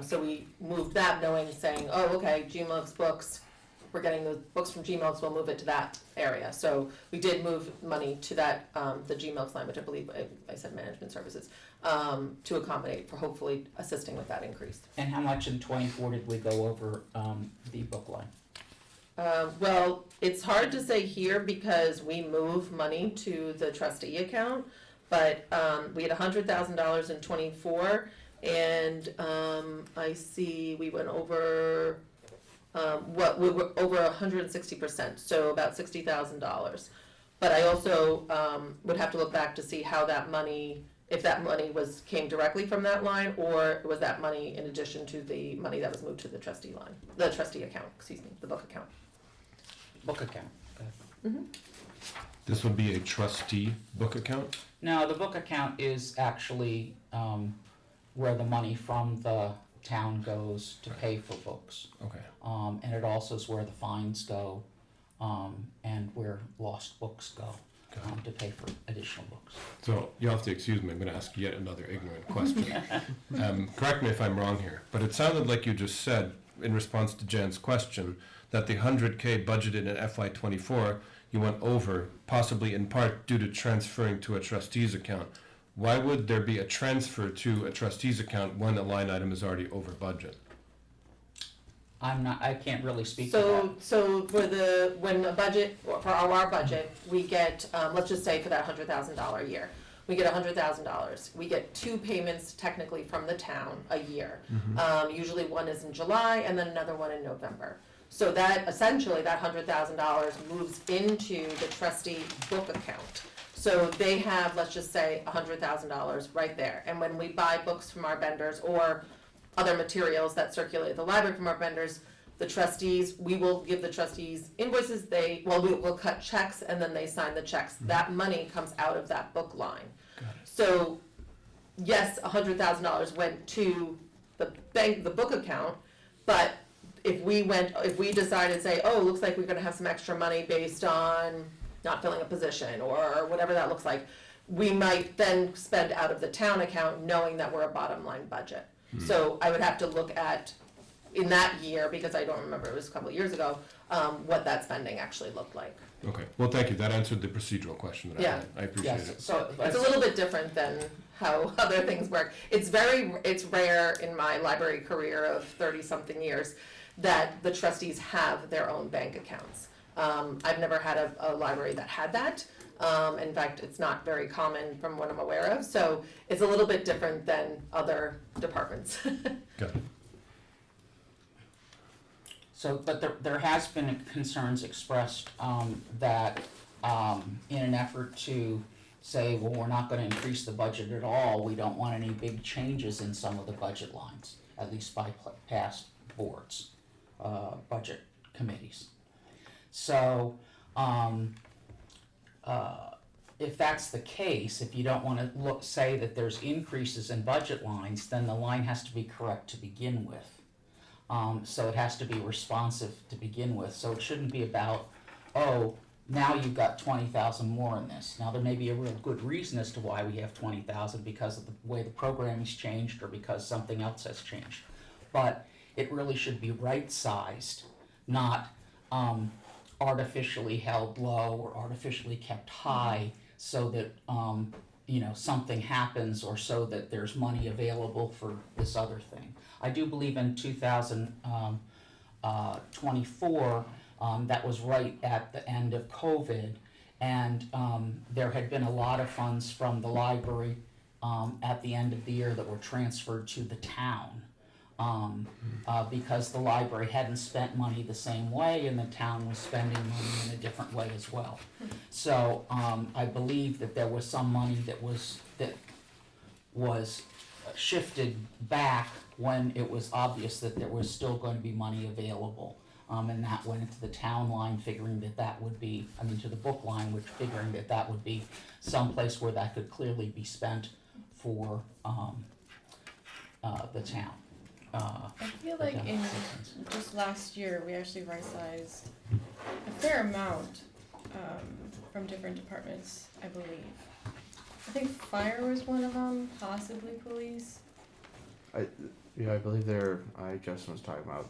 Speaker 3: So we moved that saying, oh, okay, GMLs books, we're getting the books from GMLs, we'll move it to that area. So we did move money to that, the GMLs line, which I believe, I said management services, to accommodate for hopefully assisting with that increase.
Speaker 8: And how much in '24 did we go over the book line?
Speaker 3: Well, it's hard to say here because we move money to the trustee account, but we had $100,000 in '24, and I see we went over we were over 160%, so about $60,000. But I also would have to look back to see how that money, if that money came directly from that line, or was that money in addition to the money that was moved to the trustee line, the trustee account, the book account.
Speaker 8: Book account.
Speaker 4: This would be a trustee book account?
Speaker 8: No, the book account is actually where the money from the town goes to pay for books.
Speaker 4: Okay.
Speaker 8: And it also is where the fines go, and where lost books go, to pay for additional books.
Speaker 4: So you'll have to excuse me, I'm gonna ask yet another ignorant question. Correct me if I'm wrong here, but it sounded like you just said, in response to Jan's question, that the 100K budgeted in FY '24, you went over, possibly in part due to transferring to a trustee's account. Why would there be a transfer to a trustee's account when a line item is already over budget?
Speaker 8: I can't really speak to that.
Speaker 3: So when a budget, for our budget, we get, let's just say for that $100,000 a year, we get $100,000. We get 2 payments technically from the town a year. Usually one is in July and then another one in November. So that, essentially, that $100,000 moves into the trustee book account. So they have, let's just say, $100,000 right there. And when we buy books from our vendors or other materials that circulate at the library from our vendors, the trustees, we will give the trustees invoices, we'll cut checks and then they sign the checks. That money comes out of that book line. So, yes, $100,000 went to the bank, the book account, but if we decided, say, oh, looks like we're gonna have some extra money based on not filling a position or whatever that looks like, we might then spend out of the town account knowing that we're a bottom line budget. So I would have to look at, in that year, because I don't remember, it was a couple of years ago, what that spending actually looked like.
Speaker 4: Okay, well, thank you, that answered the procedural question that I had. I appreciate
Speaker 8: Yes,
Speaker 4: it.
Speaker 8: so
Speaker 3: It's a little bit different than how other things work. It's rare in my library career of 30-something years that the trustees have their own bank accounts. I've never had a library that had that. In fact, it's not very common from what I'm aware of, so it's a little bit different than other departments.
Speaker 4: Got it.
Speaker 8: So, but there has been concerns expressed, that, in an effort to say, well, we're not gonna increase the budget at all, we don't want any big changes in some of the budget lines, at least by past boards, budget committees. So, if that's the case, if you don't wanna say that there's increases in budget lines, then the line has to be correct to begin with. So it has to be responsive to begin with, so it shouldn't be about, oh, now you've got 20,000 more in this. Now, there may be a real good reason as to why we have 20,000 because of the way the programming's changed or because something else has changed. But it really should be right-sized, not artificially held low or artificially kept high so that, something happens or so that there's money available for this other thing. I do believe in 2024, that was right at the end of COVID, and there had been a lot of funds from the library at the end of the year that were transferred to the town. Because the library hadn't spent money the same way and the town was spending money in a different way as well. So I believe that there was some money that was shifted back when it was obvious that there was still going to be money available. And that went into the town line, figuring that would be, to the book line, which figuring that would be someplace where that could clearly be spent for the town.
Speaker 6: I feel like in just last year, we actually right-sized a fair amount from different departments, I believe. I think fire was one of them, possibly police.
Speaker 1: I believe Justin was talking about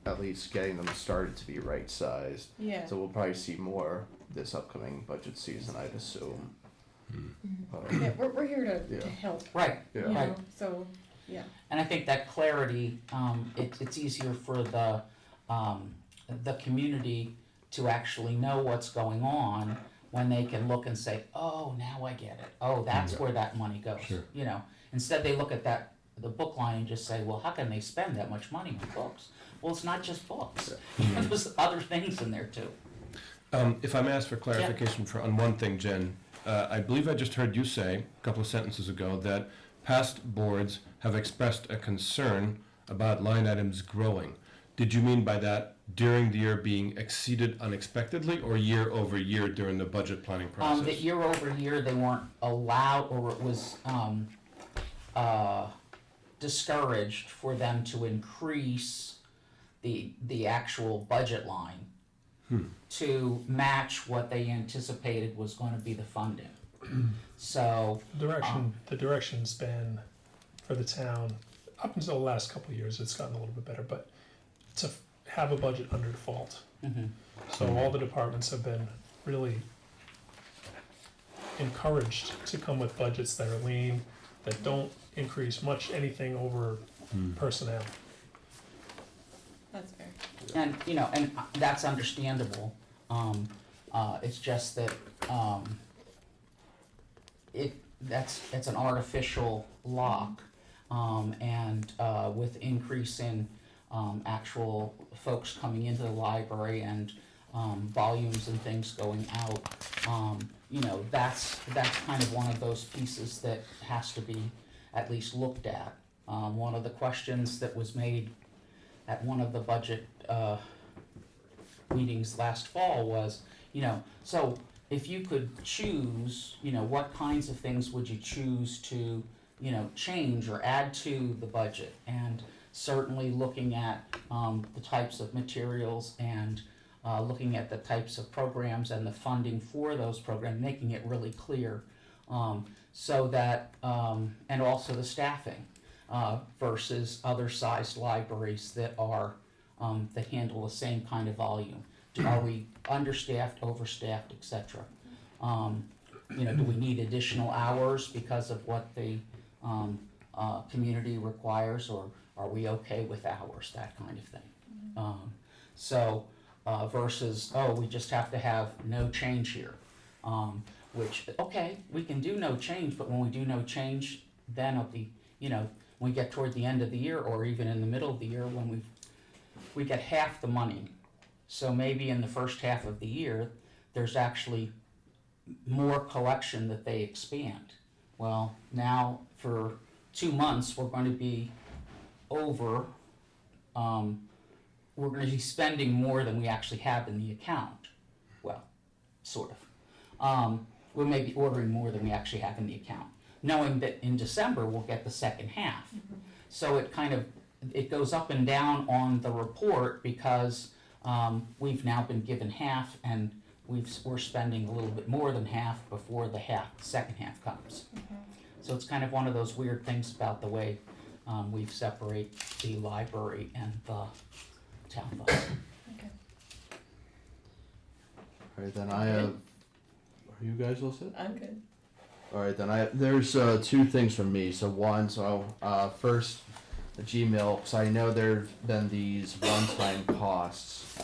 Speaker 1: at least getting them started to be right-sized.
Speaker 6: Yeah.
Speaker 1: So we'll probably see more this upcoming budget season, I'd assume.
Speaker 6: Yeah, we're here to
Speaker 1: Yeah.
Speaker 6: help,
Speaker 8: Right,
Speaker 6: you
Speaker 1: Yeah.
Speaker 8: Right.
Speaker 6: know, so, yeah.
Speaker 8: and I think that clarity, it's easier for the community to actually know what's going on when they can look and say, oh, now I get it. Oh, that's where that money goes.
Speaker 4: Sure.
Speaker 8: Instead they look at the book line and just say, well, how can they spend that much money on books? Well, it's not just books. There's other things in there too.
Speaker 4: If I may ask for clarification on one thing, Jen, I believe I just heard you say a couple of sentences ago that past boards have expressed a concern about line items growing. Did you mean by that during the year being exceeded unexpectedly or year over year during the budget planning process?
Speaker 8: That year over year they weren't allowed, or it was discouraged for them to increase the actual budget line to match what they anticipated was going to be the funding. So
Speaker 5: The direction's been for the town, up until the last couple of years, it's gotten a little bit better, but to have a budget under default. So all the departments have been really encouraged to come with budgets that are lean, that don't increase much anything over personnel.
Speaker 6: That's fair.
Speaker 8: and and that's understandable. It's just that it's an artificial lock, and with increase in actual folks coming into the library and volumes and things going out, that's kind of one of those pieces that has to be at least looked at. One of the questions that was made at one of the budget meetings last fall was, so if you could choose, what kinds of things would you choose to, change or add to the budget? And certainly looking at the types of materials and looking at the types of programs and the funding for those programs, making it really clear, so that, and also the staffing versus other sized libraries that are that handle the same kind of volume. Are we understaffed, overstaffed, etc.? Do we need additional hours because of what the community requires, or are we okay with hours, that kind of thing? Versus, we just have to have no change here, which, okay, we can do no change, but when we do no change, then when we get toward the end of the year, or even in the middle of the year, when we get half the money. So maybe in the first half of the year, there's actually more collection that they expand. Well, now for 2 months, we're going to be over, we're going to be spending more than we actually have in the account. Well, sort of. We may be ordering more than we actually have in the account, knowing that in December we'll get the second half. So it goes up and down on the report because we've now been given half, and we're spending a little bit more than half before the second half comes. So it's kind of one of those weird things about the way we separate the library and the town fund.
Speaker 6: Okay.
Speaker 1: All right, then I have. Are you guys all set?
Speaker 6: I'm good.
Speaker 1: All right, then there's 2 things from me. So one, first, the GML. So I know there've been these one-time costs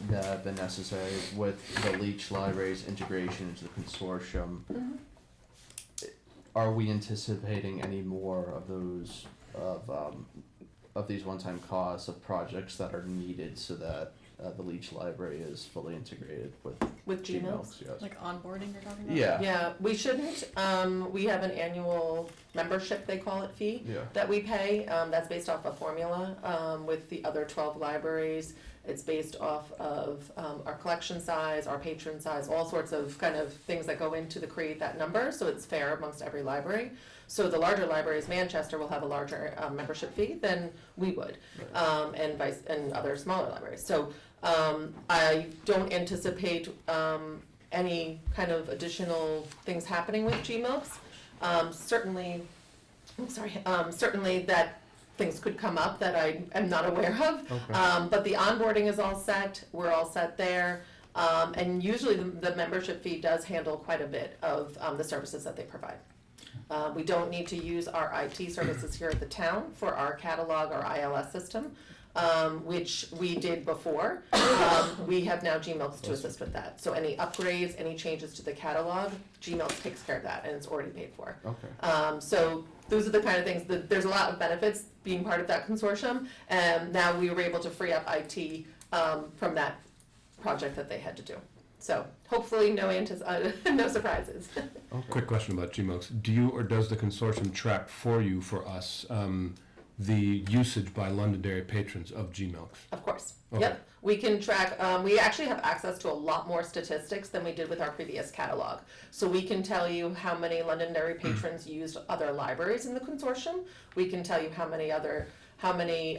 Speaker 1: that have been necessary with the Leach Library's integration into the consortium. Are we anticipating any more of those of these one-time costs of projects that are needed so that the Leach Library is fully integrated with
Speaker 3: GMLs?
Speaker 1: Yes.
Speaker 6: Like onboarding you're talking about?
Speaker 1: Yeah.
Speaker 3: Yeah, we shouldn't. We have an annual membership, they call it, fee
Speaker 1: Yeah.
Speaker 3: that we pay. That's based off a formula with the other 12 libraries. It's based off of our collection size, our patron size, all sorts of kind of things that go into to create that number. So it's fair amongst every library. So the larger libraries, Manchester, will have a larger membership fee than we would, and other smaller libraries. So I don't anticipate any kind of additional things happening with GMLs. Certainly that things could come up that I am not aware of.
Speaker 1: Okay.
Speaker 3: But the onboarding is all set, we're all set there. And usually the membership fee does handle quite a bit of the services that they provide. We don't need to use our IT services here at the town for our catalog, our ILS system, which we did before. We have now GMLs to assist with that. So any upgrades, any changes to the catalog, GMLs takes care of that, and it's already paid for.
Speaker 1: Okay.
Speaker 3: So those are the kind of things that there's a lot of benefits being part of that consortium, and now we were able to free up IT from that project that they had to do. So hopefully no surprises.
Speaker 1: Okay.
Speaker 4: Quick question about GMLs. Do you or does the consortium track for you, for us, the usage by Londonderry patrons of GMLs?
Speaker 3: Of course.
Speaker 4: Okay.
Speaker 3: Yep. We can track, we actually have access to a lot more statistics than we did with our previous catalog. So we can tell you how many Londonderry patrons used other libraries in the consortium. We can tell you how many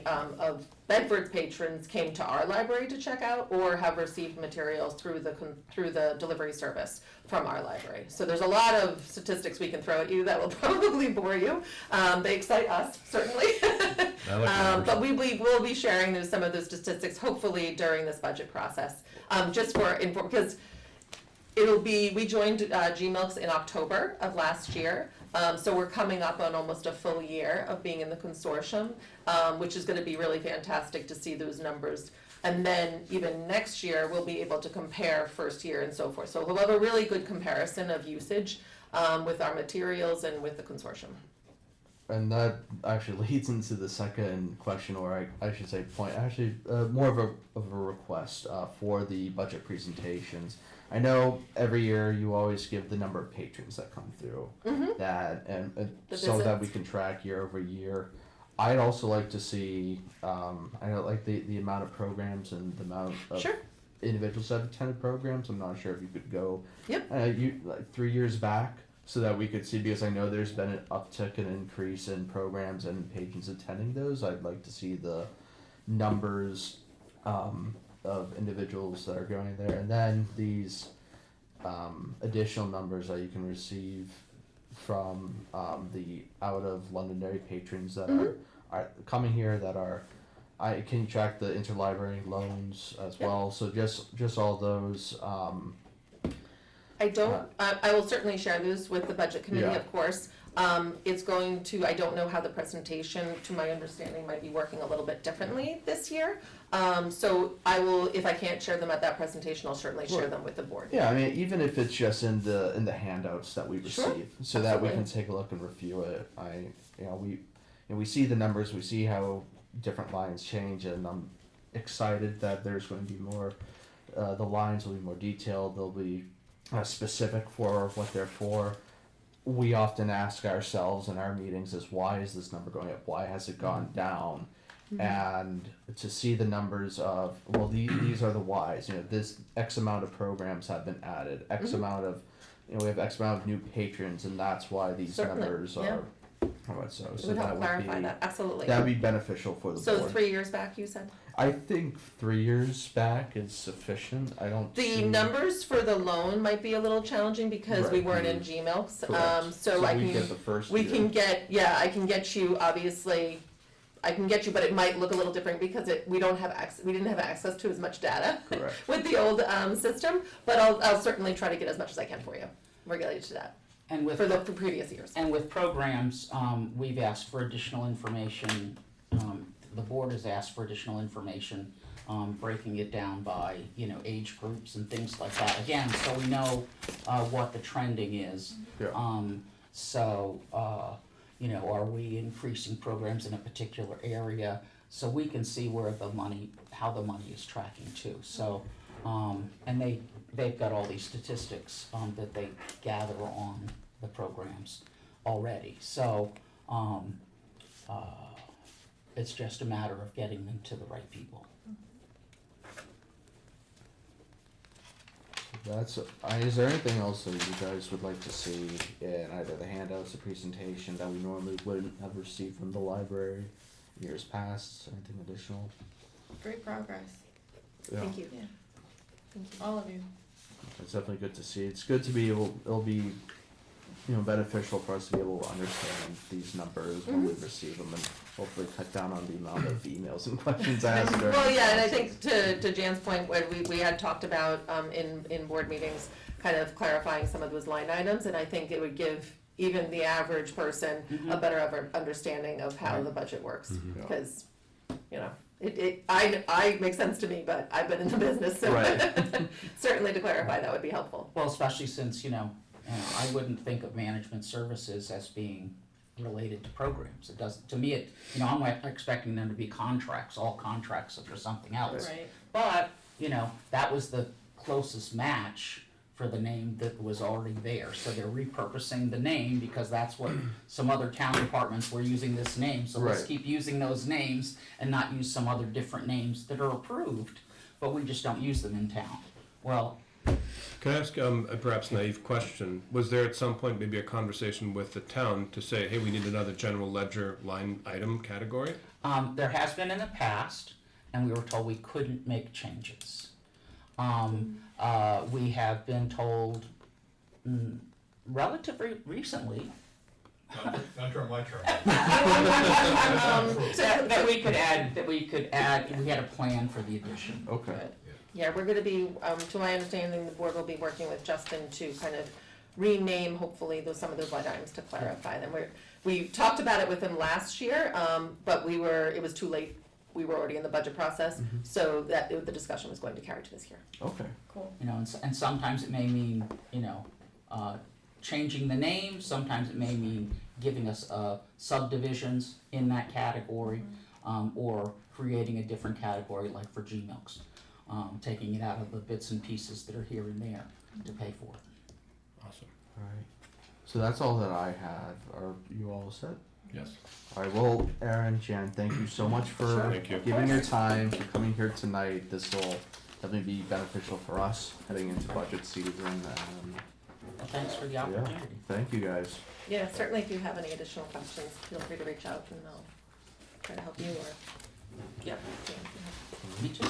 Speaker 3: of Bedford's patrons came to our library to check out or have received materials through the delivery service from our library. So there's a lot of statistics we can throw at you that will probably bore you. They excite us, certainly. But we'll be sharing some of those statistics hopefully during this budget process. Just for because we joined GMLs in October of last year. So we're coming up on almost a full year of being in the consortium, which is going to be really fantastic to see those numbers. And then even next year, we'll be able to compare first year and so forth. So we'll have a really good comparison of usage with our materials and with the consortium.
Speaker 1: And that actually leads into the second question, or I should say point, actually more of a request for the budget presentations. I know every year you always give the number of patrons that come through, that and so that we can track year over year. I'd also like to see, I know like the amount of programs and the amount of individuals that attended programs. I'm not sure if you could go, like 3 years back, so that we could see, because I know there's been an uptick and increase in programs and patrons attending those. I'd like to see the numbers of individuals that are going there, and then these additional numbers that you can receive from the out of Londonderry patrons that are coming here, that are can you track the interlibrary loans as well? So just all those.
Speaker 3: I don't. I will certainly share those with the budget committee, of course. It's going to. I don't know how the presentation, to my understanding, might be working a little bit differently this year. So I will. If I can't share them at that presentation, I'll certainly share them with the board.
Speaker 1: Yeah, I mean, even if it's just in the handouts that we receive, so that we can take a look and review it. We see the numbers, we see how different lines change, and I'm excited that there's going to be more. The lines will be more detailed. They'll be specific for what they're for. We often ask ourselves in our meetings is, why is this number going up? Why has it gone down? And to see the numbers of, well, these are the whys. This X amount of programs have been added. X amount of, we have X amount of new patrons, and that's why these numbers are. So
Speaker 3: it would help clarify that. Absolutely.
Speaker 1: That would be beneficial for the board.
Speaker 3: So 3 years back, you said?
Speaker 1: I think 3 years back is sufficient. I don't.
Speaker 3: The numbers for the loan might be a little challenging because we weren't in GMLs. So I can
Speaker 1: get the first
Speaker 3: we
Speaker 1: year.
Speaker 3: can get I can get you, obviously. I can get you, but it might look a little different because we didn't have access to as much data with the old system. But I'll certainly try to get as much as I can for you related to that.
Speaker 8: And with
Speaker 3: for the previous years.
Speaker 8: And with programs, we've asked for additional information. The board has asked for additional information, breaking it down by age groups and things like that. Again, so we know what the trending is. Are we increasing programs in a particular area, so we can see how the money is tracking too. So, and they've got all these statistics that they gather on the programs already. So it's just a matter of getting them to the right people.
Speaker 1: Is there anything else that you guys would like to see in either the handouts, the presentation that we normally wouldn't have received from the library years past? Anything additional?
Speaker 6: Great progress.
Speaker 3: Thank you.
Speaker 6: Yeah. Thank you. All of you.
Speaker 1: It's definitely good to see. It's good to be able. It'll be, beneficial for us to be able to understand these numbers when we receive them, and hopefully cut down on the amount of emails and questions asked.
Speaker 3: Well, yeah, and I think to Jan's point, when we had talked about in board meetings, kind of clarifying some of those line items, and I think it would give even the average person a better understanding of how the budget works, because it makes sense to me, but I've been in the business, so certainly to clarify that would be helpful.
Speaker 8: Well, especially since I wouldn't think of management services as being related to programs. It doesn't. To me, I'm expecting them to be contracts. All contracts are for something else.
Speaker 6: Right.
Speaker 8: But that was the closest match for the name that was already there. So they're repurposing the name because that's what some other town departments were using this name. So let's keep using those names and not use some other different names that are approved, but we just don't use them in town. Well,
Speaker 4: Can I ask a perhaps naive question? Was there at some point maybe a conversation with the town to say, hey, we need another general ledger line item category?
Speaker 8: there has been in the past, and we were told we couldn't make changes. We have been told relatively recently
Speaker 9: Not during my term.
Speaker 8: that we could add, we had a plan for the addition.
Speaker 1: Okay.
Speaker 3: Good. Yeah, we're gonna be, to my understanding, the board will be working with Justin to kind of rename, hopefully, some of those line items to clarify them. We talked about it with him last year, but it was too late. We were already in the budget process, so the discussion was going to carry to this year.
Speaker 1: Okay.
Speaker 6: Cool.
Speaker 8: You know, and sometimes it may mean, changing the name, sometimes it may mean giving us subdivisions in that category, or creating a different category like for GMLs, taking it out of the bits and pieces that are here and there to pay for it.
Speaker 4: Awesome.
Speaker 1: Alright. So that's all that I had. Are you all set?
Speaker 4: Yes.
Speaker 1: Alright, well, Aaron, Jan, thank you so much for
Speaker 4: Thank you.
Speaker 1: giving your time, for coming here tonight. This will definitely be beneficial for us heading into budget season, and
Speaker 8: Well, thanks for the
Speaker 1: yeah,
Speaker 8: opportunity.
Speaker 1: thank you guys.
Speaker 3: Yeah, certainly if you have any additional questions, feel free to reach out and I'll try to help you or, yep.
Speaker 8: Me too.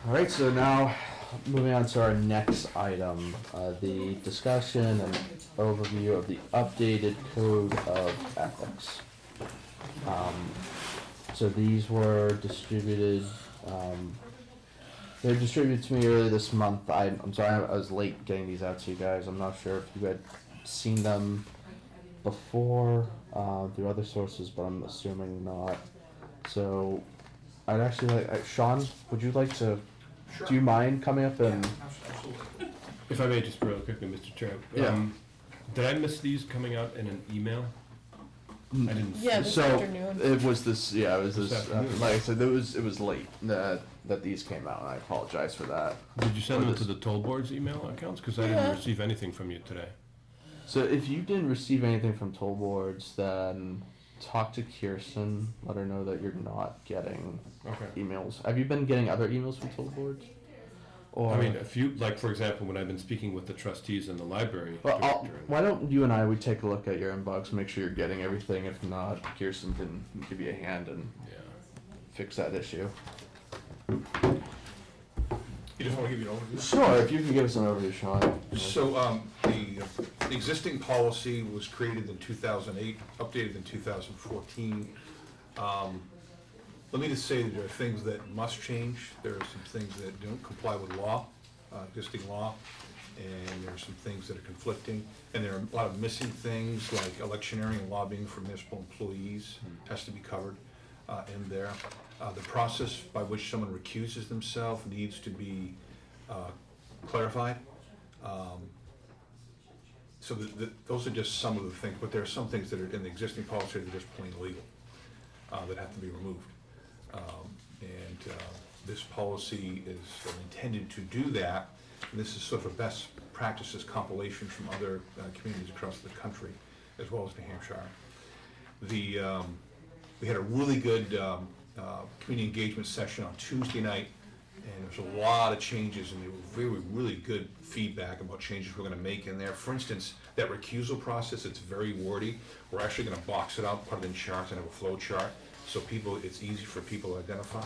Speaker 1: Alright, so now moving on to our next item, the discussion and overview of the updated code of ethics. So these were distributed, they were distributed to me earlier this month. I'm sorry, I was late getting these out to you guys. I'm not sure if you had seen them before, through other sources, but I'm assuming not. So I'd actually like, Sean, would you like to, do you mind coming up and?
Speaker 9: Absolutely.
Speaker 4: If I may, just really quickly, Mr. Chair.
Speaker 1: Yeah.
Speaker 4: Did I miss these coming out in an email? I didn't.
Speaker 6: Yeah, this
Speaker 1: So,
Speaker 6: afternoon.
Speaker 1: it was this, yeah, it was
Speaker 4: This
Speaker 1: this,
Speaker 4: afternoon.
Speaker 1: like I said, it was late that these came out, and I apologize for that.
Speaker 4: Did you send
Speaker 1: Or
Speaker 4: them
Speaker 1: this-
Speaker 4: to the toll board's email accounts? Because I
Speaker 6: Yeah.
Speaker 4: didn't receive anything from you today.
Speaker 1: So if you didn't receive anything from toll boards, then talk to Kirsten, let her know that you're not getting
Speaker 4: Okay.
Speaker 1: emails. Have you been getting other emails from toll boards? Or,
Speaker 4: I mean, if you, like, for example, when I've been speaking with the trustees and the library
Speaker 1: well,
Speaker 4: director.
Speaker 1: why don't you and I, take a look at your inbox, make sure you're getting everything. If not, Kirsten can give you a hand and
Speaker 4: Yeah.
Speaker 1: fix that issue.
Speaker 9: You just wanna give you an overview?
Speaker 1: Sure, if you can give us an overview, Sean.
Speaker 9: So, the existing policy was created in 2008, updated in 2014. Let me just say that there are things that must change, there are some things that don't comply with law, existing law, and there are some things that are conflicting, and there are a lot of missing things, like electioneering and lobbying for municipal employees has to be covered in there. The process by which someone recuses themselves needs to be clarified. So those are just some of the things, but there are some things that are in the existing policy that are just plain illegal, that have to be removed. This policy is intended to do that, and this is sort of a best practices compilation from other communities across the country, as well as New Hampshire. We had a really good community engagement session on Tuesday night, and there was a lot of changes, and they were really good feedback about changes we're gonna make in there. For instance, that recusal process, it's very wordy. We're actually gonna box it out, put it in charts, and have a flow chart, so it's easy for people to identify.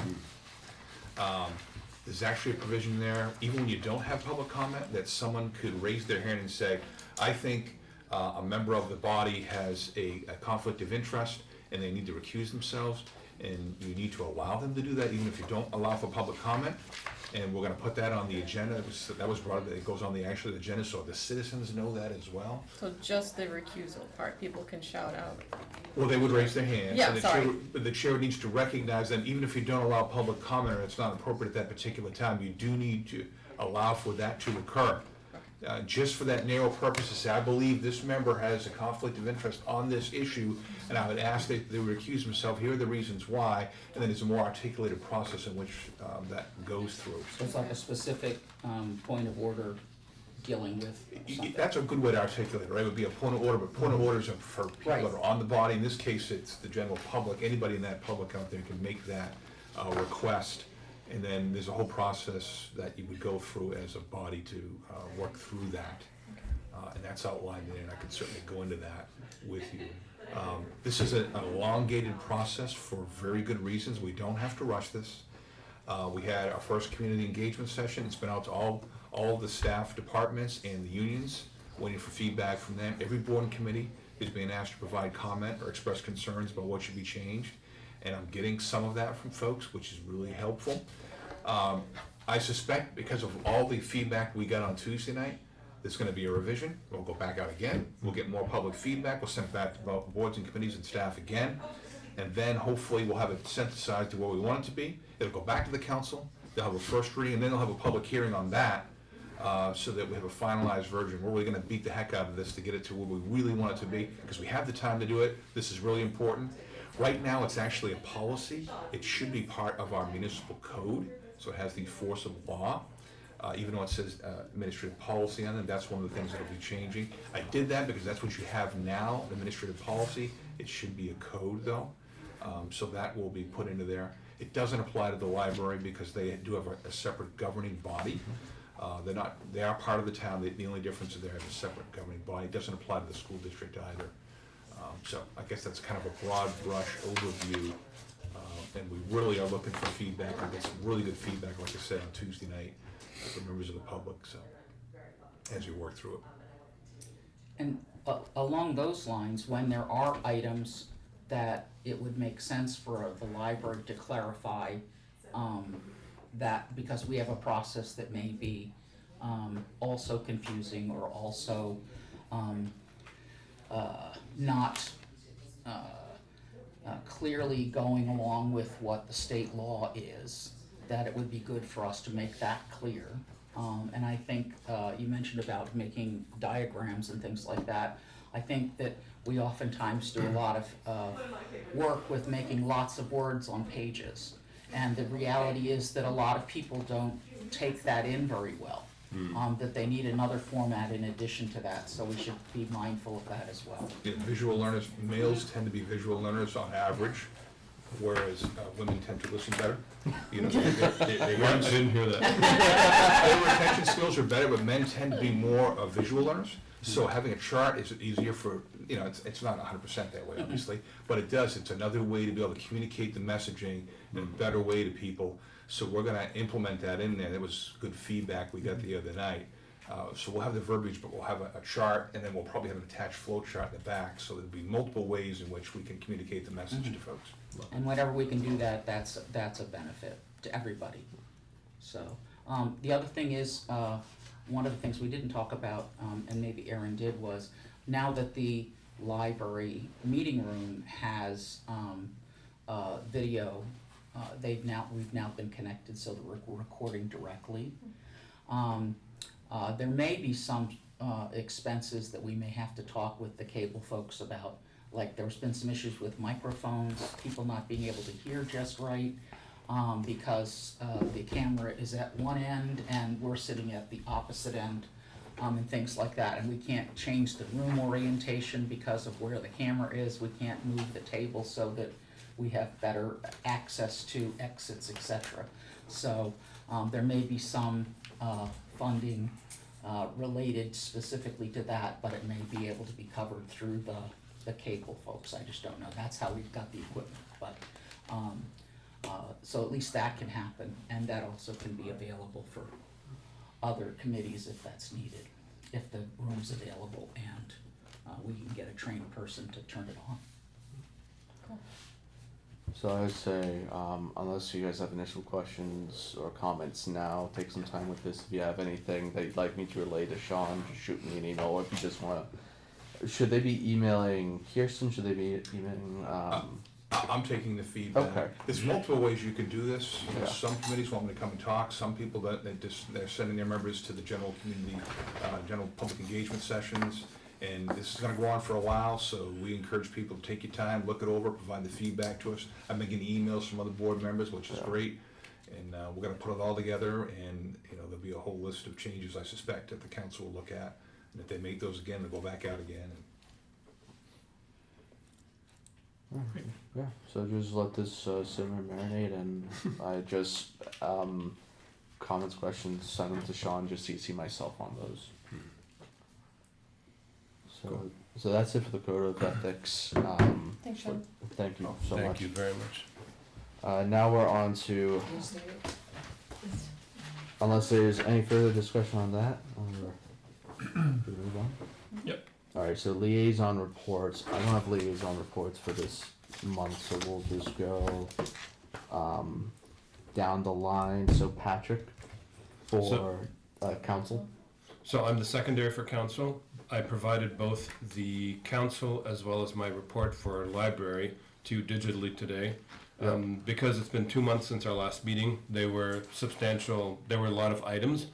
Speaker 9: There's actually a provision there, even when you don't have public comment, that someone could raise their hand and say, I think a member of the body has a conflict of interest, and they need to recuse themselves, and you need to allow them to do that, even if you don't allow for public comment. And we're gonna put that on the agenda, that was brought, it goes on the actual agenda, so the citizens know that as well.
Speaker 6: So just the recusal part, people can shout out.
Speaker 9: Well, they would raise their hands.
Speaker 6: Yeah,
Speaker 9: and the
Speaker 6: sorry.
Speaker 9: But the chair needs to recognize them, even if you don't allow public comment or it's not appropriate at that particular time, you do need to allow for that to occur. Just for that narrow purpose to say, I believe this member has a conflict of interest on this issue, and I would ask that they recuse themselves, here are the reasons why, and then there's a more articulated process in which that goes through.
Speaker 8: So it's like a specific point of order dealing with something.
Speaker 9: That's a good way to articulate it, right? It would be a point of order, but point of orders are for people
Speaker 8: Right.
Speaker 9: that are on the body. In this case, it's the general public. Anybody in that public out there can make that request. And then there's a whole process that you would go through as a body to work through that. And that's outlined in it, and I can certainly go into that with you. This is an elongated process for very good reasons. We don't have to rush this. We had our first community engagement session. It's been out to all the staff departments and the unions, waiting for feedback from them. Every board and committee is being asked to provide comment or express concerns about what should be changed. And I'm getting some of that from folks, which is really helpful. I suspect because of all the feedback we got on Tuesday night, there's gonna be a revision. We'll go back out again. We'll get more public feedback. We'll send it back to boards and committees and staff again. And then hopefully we'll have it synthesized to where we want it to be. It'll go back to the council. They'll have a first reading, and then they'll have a public hearing on that, so that we have a finalized version. We're really gonna beat the heck out of this to get it to where we really want it to be, because we have the time to do it. This is really important. Right now, it's actually a policy. It should be part of our municipal code, so it has the force of law. Even though it says administrative policy on it, that's one of the things that'll be changing. I did that because that's what you have now, administrative policy. It should be a code though, so that will be put into there. It doesn't apply to the library because they do have a separate governing body. They are part of the town. The only difference is they have a separate governing body. It doesn't apply to the school district either. So I guess that's kind of a broad brush overview. And we really are looking for feedback. I get some really good feedback, like I said, on Tuesday night from members of the public, so, as you work through it.
Speaker 8: And along those lines, when there are items that it would make sense for the library to clarify, that, because we have a process that may be also confusing or also not clearly going along with what the state law is, that it would be good for us to make that clear. And I think you mentioned about making diagrams and things like that. I think that we oftentimes do a lot of work with making lots of words on pages. And the reality is that a lot of people don't take that in very well. That they need another format in addition to that, so we should be mindful of that as well.
Speaker 9: Yeah, visual learners, males tend to be visual learners on average, whereas women tend to listen better. You know, they learn.
Speaker 4: I didn't hear that.
Speaker 9: Their retention skills are better, but men tend to be more visual learners. So having a chart is easier for, you know, it's not 100% that way, obviously, but it does. It's another way to be able to communicate the messaging in a better way to people. So we're gonna implement that in there. There was good feedback we got the other night. So we'll have the verbiage, but we'll have a chart, and then we'll probably have an attached flow chart in the back, so there'll be multiple ways in which we can communicate the message to folks.
Speaker 8: And whenever we can do that, that's a benefit to everybody. So, the other thing is, one of the things we didn't talk about, and maybe Aaron did, was now that the library meeting room has video, we've now been connected so that we're recording directly. There may be some expenses that we may have to talk with the cable folks about. Like, there's been some issues with microphones, people not being able to hear just right, because the camera is at one end and we're sitting at the opposite end, and things like that. And we can't change the room orientation because of where the camera is. We can't move the table so that we have better access to exits, etc. So there may be some funding related specifically to that, but it may be able to be covered through the cable folks. I just don't know. That's how we've got the equipment. But so at least that can happen, and that also can be available for other committees if that's needed, if the room's available and we can get a trained person to turn it on.
Speaker 1: So I would say, unless you guys have initial questions or comments now, take some time with this. If you have anything that you'd like me to relay to Sean, just shoot me an email. Or if you just wanna, should they be emailing Kirsten? Should they be emailing,
Speaker 9: I'm taking the feedback.
Speaker 1: Okay.
Speaker 9: There's multiple ways you can do this.
Speaker 1: Yeah.
Speaker 9: Some committees want me to come and talk. Some people they're sending their members to the general community, general public engagement sessions. And this is gonna go on for a while, so we encourage people to take your time, look it over, provide the feedback to us. I'm making emails from other board members, which is great. And we're gonna put it all together, and there'll be a whole list of changes, I suspect, that the council will look at. And if they make those again, they'll go back out again.
Speaker 1: Yeah, so just let this simmer and marinate, and I just comments, questions, send them to Sean. Just CC myself on those. So that's it for the code of ethics.
Speaker 6: Thanks, Sean.
Speaker 1: Thank you so
Speaker 4: Thank
Speaker 1: much.
Speaker 4: you very much.
Speaker 1: Now we're on to, unless there's any further discussion on that, or we move on?
Speaker 4: Yep.
Speaker 1: Alright, so liaison reports. I don't have liaison reports for this month, so we'll just go down the line. So Patrick for council.
Speaker 4: So I'm the secondary for council. I provided both the council as well as my report for library to you digitally today. Because it's been 2 months since our last meeting, they were substantial, there were a lot of items.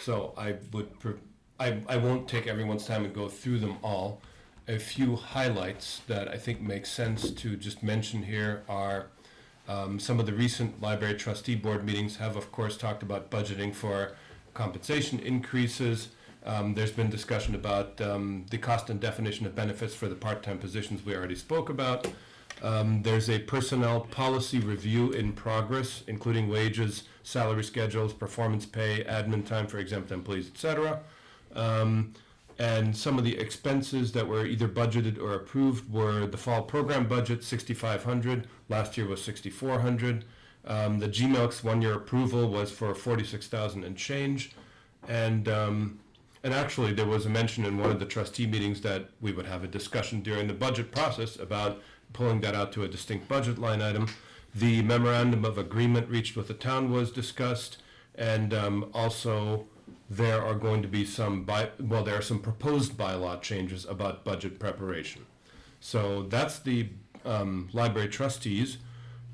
Speaker 4: So I won't take everyone's time and go through them all. A few highlights that I think make sense to just mention here are some of the recent library trustee board meetings have of course talked about budgeting for compensation increases. There's been discussion about the cost and definition of benefits for the part-time positions we already spoke about. There's a personnel policy review in progress, including wages, salary schedules, performance pay, admin time for exempt employees, etc. And some of the expenses that were either budgeted or approved were the fall program budget, $6,500. Last year was $6,400. The GMLs 1-year approval was for $46,000 and change. And actually, there was a mention in one of the trustee meetings that we would have a discussion during the budget process about pulling that out to a distinct budget line item. The memorandum of agreement reached with the town was discussed, and also there are going to be there are some proposed bylaw changes about budget preparation. So that's the library trustees.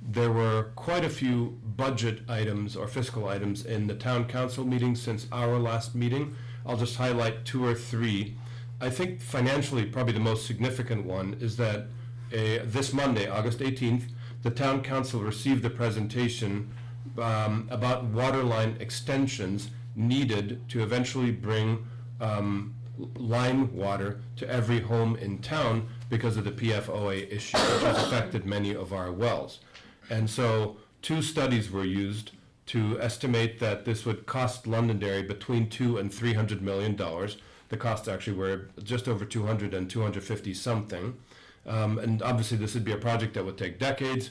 Speaker 4: There were quite a few budget items or fiscal items in the town council meeting since our last meeting. I'll just highlight 2 or 3. I think financially, probably the most significant one is that this Monday, August 18th, the town council received a presentation about water line extensions needed to eventually bring line water to every home in town because of the PFOA issue, which has affected many of our wells. And so 2 studies were used to estimate that this would cost Londonderry between $200 and $300 million. The costs actually were just over 200 and 250 something. And obviously this would be a project that would take decades,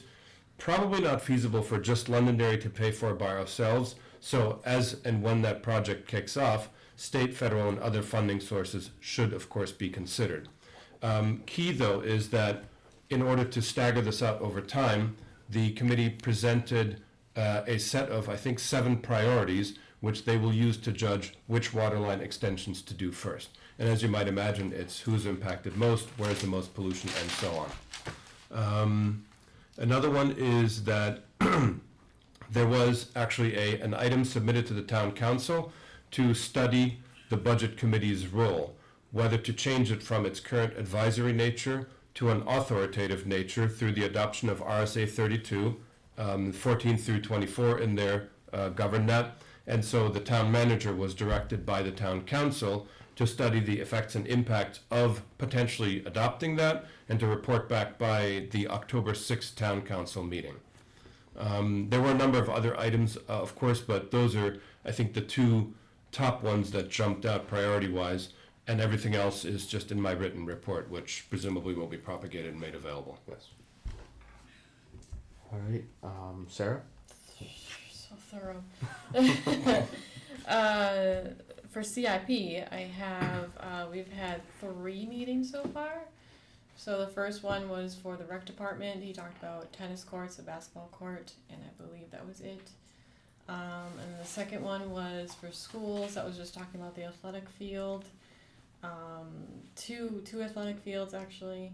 Speaker 4: probably not feasible for just Londonderry to pay for by ourselves. So as and when that project kicks off, state, federal, and other funding sources should of course be considered. Key though is that in order to stagger this out over time, the committee presented a set of, I think, 7 priorities which they will use to judge which waterline extensions to do first. And as you might imagine, it's who's impacted most, where's the most pollution, and so on. Another one is that there was actually an item submitted to the town council to study the budget committee's role, whether to change it from its current advisory nature to an authoritative nature through the adoption of RSA 32, 14 through 24 in there govern that. And so the town manager was directed by the town council to study the effects and impacts of potentially adopting that and to report back by the October 6th town council meeting. There were a number of other items, of course, but those are, I think, the 2 top ones that jumped out priority-wise, and everything else is just in my written report, which presumably will be propagated and made available.
Speaker 1: Yes. All right, Sarah.
Speaker 6: So thorough. For CIP, we've had 3 meetings so far. So the first one was for the rec department. He talked about tennis courts, a basketball court, and I believe that was it. And the second one was for schools. That was just talking about the athletic field. 2 athletic fields actually.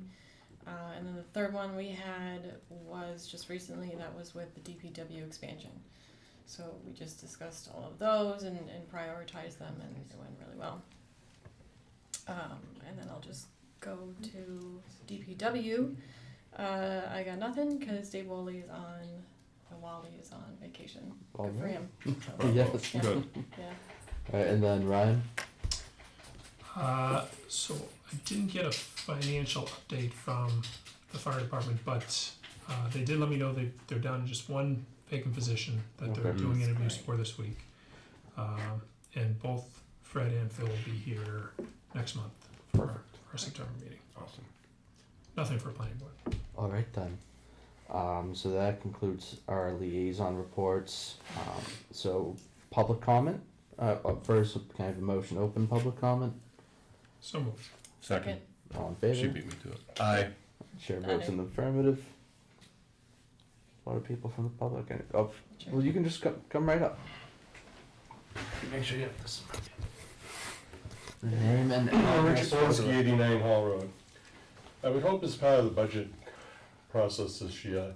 Speaker 6: And then the third one we had was just recently, that was with the DPW expansion. So we just discussed all of those and prioritized them, and it went really well. And then I'll just go to DPW. I got nothing because Dave Wally is on vacation. Good for him. So,
Speaker 1: Yes.
Speaker 6: yeah.
Speaker 4: Good.
Speaker 6: Yeah.
Speaker 1: All right, and then Ryan.
Speaker 5: So I didn't get a financial update from the fire department, but they did let me know they're down to just one vacant position that they're
Speaker 1: Okay.
Speaker 5: doing
Speaker 8: That's
Speaker 5: interviews
Speaker 8: great.
Speaker 5: for this week. And both Fred and Phil will be here next month for our September meeting.
Speaker 4: Awesome.
Speaker 5: Nothing for planning board.
Speaker 1: All right then. So that concludes our liaison reports. So public comment. First, can I have a motion to open public comment?
Speaker 5: So moved.
Speaker 4: Second.
Speaker 1: All in
Speaker 4: She
Speaker 1: favor?
Speaker 4: beat me to it. Aye.
Speaker 1: Chair votes in the affirmative. A lot of people from the public. Oh, well, you can just come right up.
Speaker 2: Make sure you have this.
Speaker 1: Name and
Speaker 10: Richard
Speaker 1: address for the-
Speaker 10: Swansky, 89 Hall Road. I would hope as part of the budget process this year,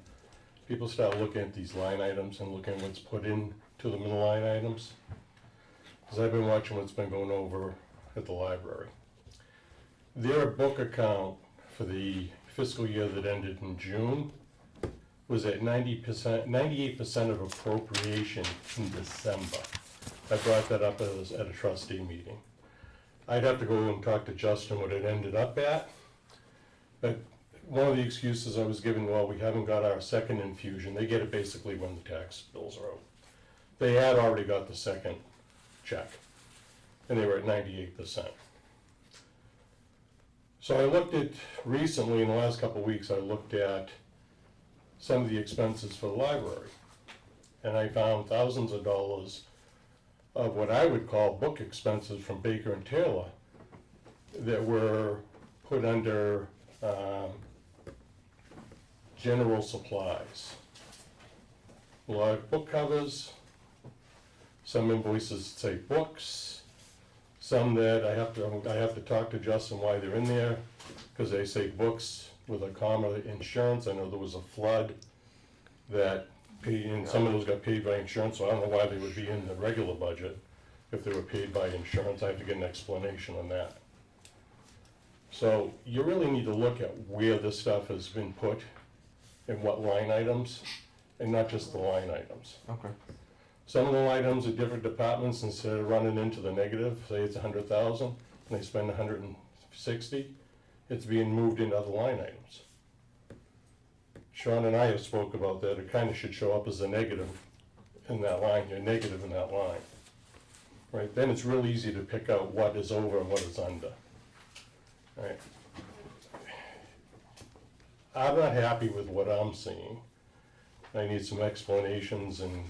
Speaker 10: people start looking at these line items and looking at what's put in to them in the line items. Because I've been watching what's been going over at the library. Their book account for the fiscal year that ended in June was at 98% of appropriation in December. I brought that up at a trustee meeting. I'd have to go and talk to Justin what it ended up at. But one of the excuses I was given, well, we haven't got our second infusion. They get it basically when the tax bills are out. They had already got the second check, and they were at 98%. So I looked at, recently, in the last couple of weeks, I looked at some of the expenses for the library. And I found thousands of dollars of what I would call book expenses from Baker and Taylor that were put under general supplies. A lot of book covers, some invoices say books, some that I have to talk to Justin why they're in there, because they say books with a comma, insurance. I know there was a flood that paid, and some of those got paid by insurance, so I don't know why they would be in the regular budget if they were paid by insurance. I have to get an explanation on that. So you really need to look at where this stuff has been put and what line items, and not just the line items.
Speaker 1: Okay.
Speaker 10: Some of the items at different departments, instead of running into the negative, say it's 100,000, and they spend 160, it's being moved into other line items. Sean and I have spoke about that. It kind of should show up as a negative in that line. You're negative in that line. Right, then it's real easy to pick out what is over and what is under. Right. I'm not happy with what I'm seeing. I need some explanations, and,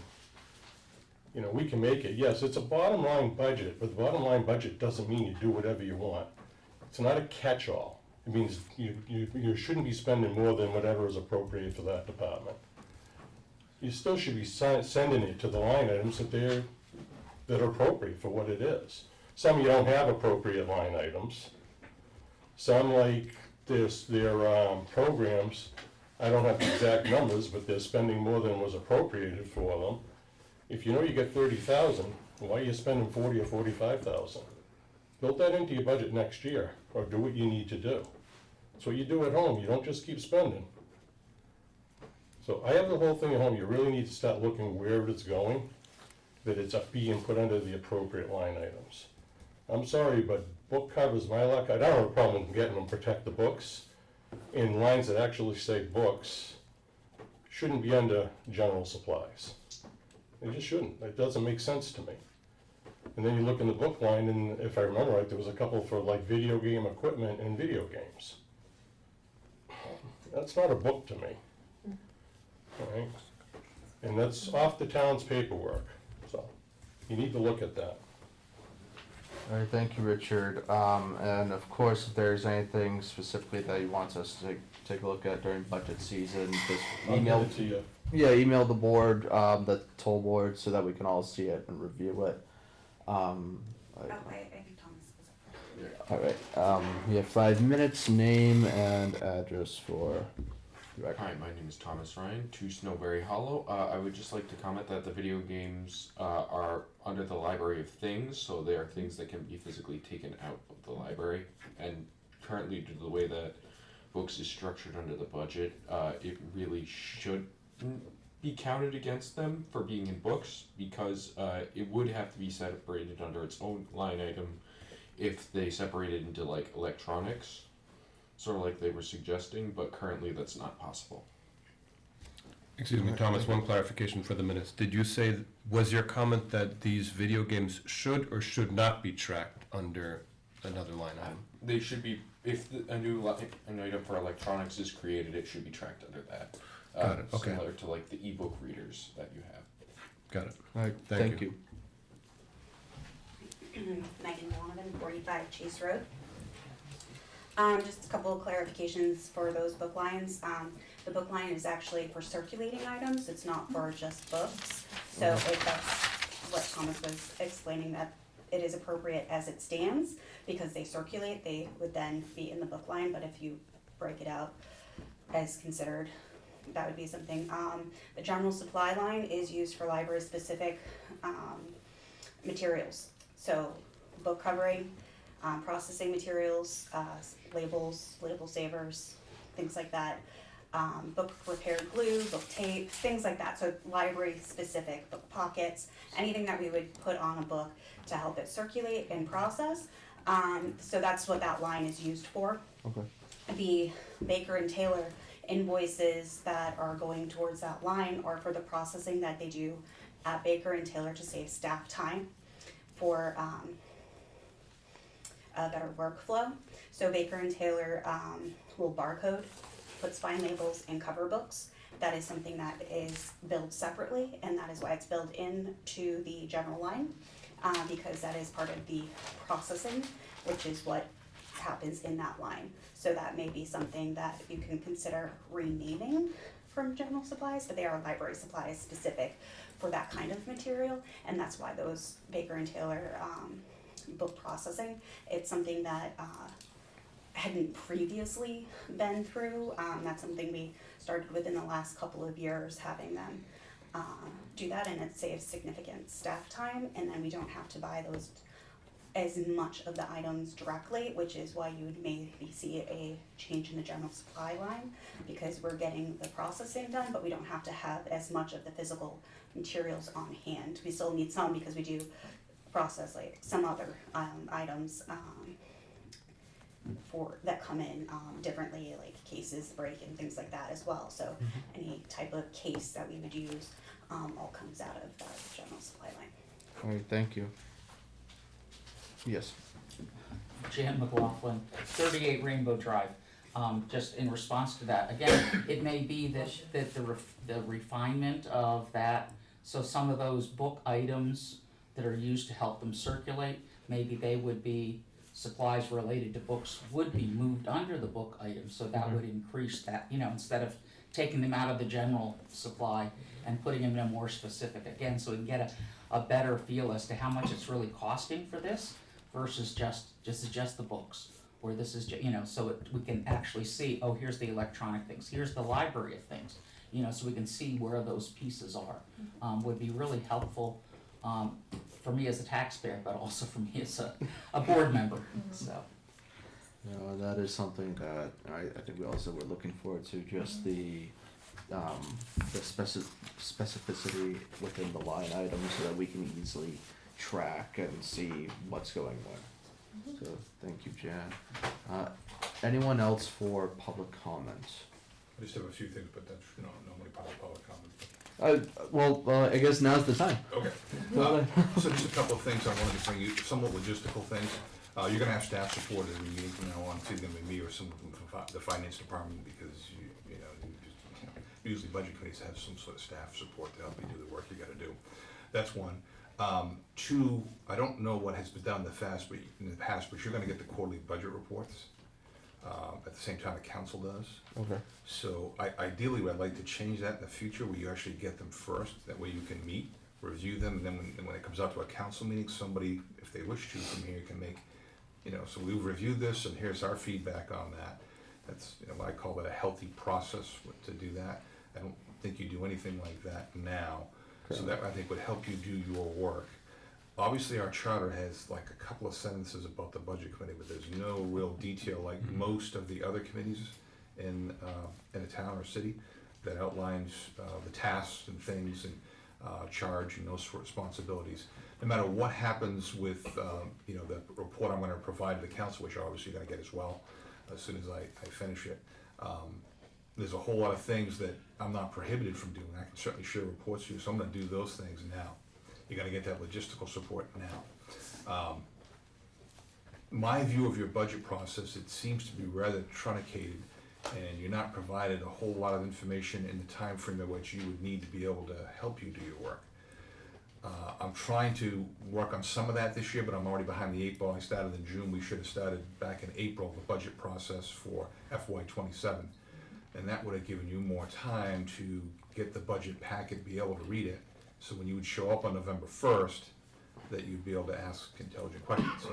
Speaker 10: you know, we can make it, yes, it's a bottom line budget, but the bottom line budget doesn't mean you do whatever you want. It's not a catch-all. It means you shouldn't be spending more than whatever is appropriate for that department. You still should be sending it to the line items that are appropriate for what it is. Some you don't have appropriate line items. Some, like their programs, I don't have the exact numbers, but they're spending more than was appropriated for them. If you know you get 30,000, why are you spending 40 or 45,000? Build that into your budget next year, or do what you need to do. That's what you do at home. You don't just keep spending. So I have the whole thing at home. You really need to start looking where it's going, that it's being put under the appropriate line items. I'm sorry, but book covers, my luck, I don't have a problem getting them, protect the books. In lines that actually say books, shouldn't be under general supplies. They just shouldn't. It doesn't make sense to me. And then you look in the book line, and if I remember right, there was a couple for like video game equipment and video games. That's not a book to me. All right? And that's off the town's paperwork, so you need to look at that.
Speaker 1: All right, thank you, Richard. And of course, if there's anything specifically that he wants us to take a look at during budget season, just
Speaker 10: I'll
Speaker 1: email.
Speaker 10: get it to you.
Speaker 1: Yeah, email the board, the toll board, so that we can all see it and review it.
Speaker 7: Oh, I think Thomas was up.
Speaker 1: All right. We have 5 minutes. Name and address for the record.
Speaker 11: Hi, my name is Thomas Ryan, 2 Snowberry Hollow. I would just like to comment that the video games are under the Library of Things, so they are things that can be physically taken out of the library. And currently, due to the way that books is structured under the budget, it really should be counted against them for being in books, because it would have to be separated under its own line item if they separated into like electronics, sort of like they were suggesting, but currently that's not possible.
Speaker 4: Excuse me, Thomas, one clarification for the minutes. Did you say, was your comment that these video games should or should not be tracked under another line item?
Speaker 11: They should be, if a new an item for electronics is created, it should be tracked under that.
Speaker 4: Got it, okay.
Speaker 11: Similar to like the ebook readers that you have.
Speaker 4: Got it.
Speaker 1: All right,
Speaker 4: Thank
Speaker 1: thank you.
Speaker 7: Megan Donovan, 45 Chase Road. Just a couple of clarifications for those book lines. The book line is actually for circulating items, it's not for just books. So if that's what Thomas was explaining, that it is appropriate as it stands, because they circulate, they would then be in the book line, but if you break it out as considered, that would be something. The general supply line is used for library specific materials. So book covering, processing materials, labels, label savers, things like that. Book repair glue, book tape, things like that. So library specific, book pockets, anything that we would put on a book to help it circulate and process. So that's what that line is used for.
Speaker 1: Okay.
Speaker 7: The Baker and Taylor invoices that are going towards that line are for the processing that they do at Baker and Taylor to save staff time for a better workflow. So Baker and Taylor will barcode, put spine labels in cover books. That is something that is billed separately, and that is why it's billed into the general line, because that is part of the processing, which is what happens in that line. So that may be something that you can consider renaming from general supplies, but they are library supplies specific for that kind of material, and that's why those Baker and Taylor book processing, it's something that hadn't previously been through. That's something we started within the last couple of years, having them do that, and it saves significant staff time, and then we don't have to buy those as much of the items directly, which is why you would maybe see a change in the general supply line, because we're getting the processing done, but we don't have to have as much of the physical materials on hand. We still need some because we do process like some other items for that come in differently, like cases break and things like that as well. So any type of case that we would use all comes out of that general supply line.
Speaker 1: All right, thank you. Yes.
Speaker 8: Jan McLaughlin, 38 Rainbow Drive. Just in response to that, again, it may be that the refinement of that, so some of those book items that are used to help them circulate, maybe they would be, supplies related to books would be moved under the book items, so that would increase that, instead of taking them out of the general supply and putting them in a more specific, again, so we can get a better feel as to how much it's really costing for this versus just the books, or this is, so we can actually see, oh, here's the electronic things, here's the library of things, so we can see where those pieces are, would be really helpful, for me as a taxpayer, but also for me as a board member, so.
Speaker 1: That is something that I think we also were looking forward to, just the specificity within the line items so that we can easily track and see what's going where. So thank you, Jan. Anyone else for public comments?
Speaker 9: I just have a few things, but that's, normally public comment.
Speaker 1: I guess now's the time.
Speaker 9: Okay. So just a couple of things I wanted to bring you, somewhat logistical things. You're gonna have staff support at every meeting from now on. It's either gonna be me or someone from the finance department, because usually budget committees have some sort of staff support to help you do the work you gotta do. That's one. Two, I don't know what has been done in the past, but you're gonna get the quarterly budget reports at the same time the council does.
Speaker 1: Okay.
Speaker 9: So ideally, I'd like to change that in the future, where you actually get them first. That way you can meet, review them, and then when it comes out to a council meeting, somebody, if they wish to, from here can make, so we've reviewed this and here's our feedback on that. That's, I call that a healthy process to do that. I don't think you do anything like that now. So that, I think, would help you do your work. Obviously, our charter has like a couple of sentences about the budget committee, but there's no real detail like most of the other committees in a town or city that outlines the tasks and things. And charge and those sort of responsibilities. No matter what happens with, the report I'm gonna provide to the council, which you're obviously gonna get as well, as soon as I finish it. There's a whole lot of things that I'm not prohibited from doing. I can certainly share reports with you, so I'm gonna do those things now. You gotta get that logistical support now. My view of your budget process, it seems to be rather truncated, and you're not provided a whole lot of information in the time frame in which you would need to be able to help you do your work. I'm trying to work on some of that this year, but I'm already behind the 8 ball. I started in June. We should have started back in April, the budget process for FY27. And that would have given you more time to get the budget packet, be able to read it. So when you would show up on November 1st, that you'd be able to ask intelligent questions.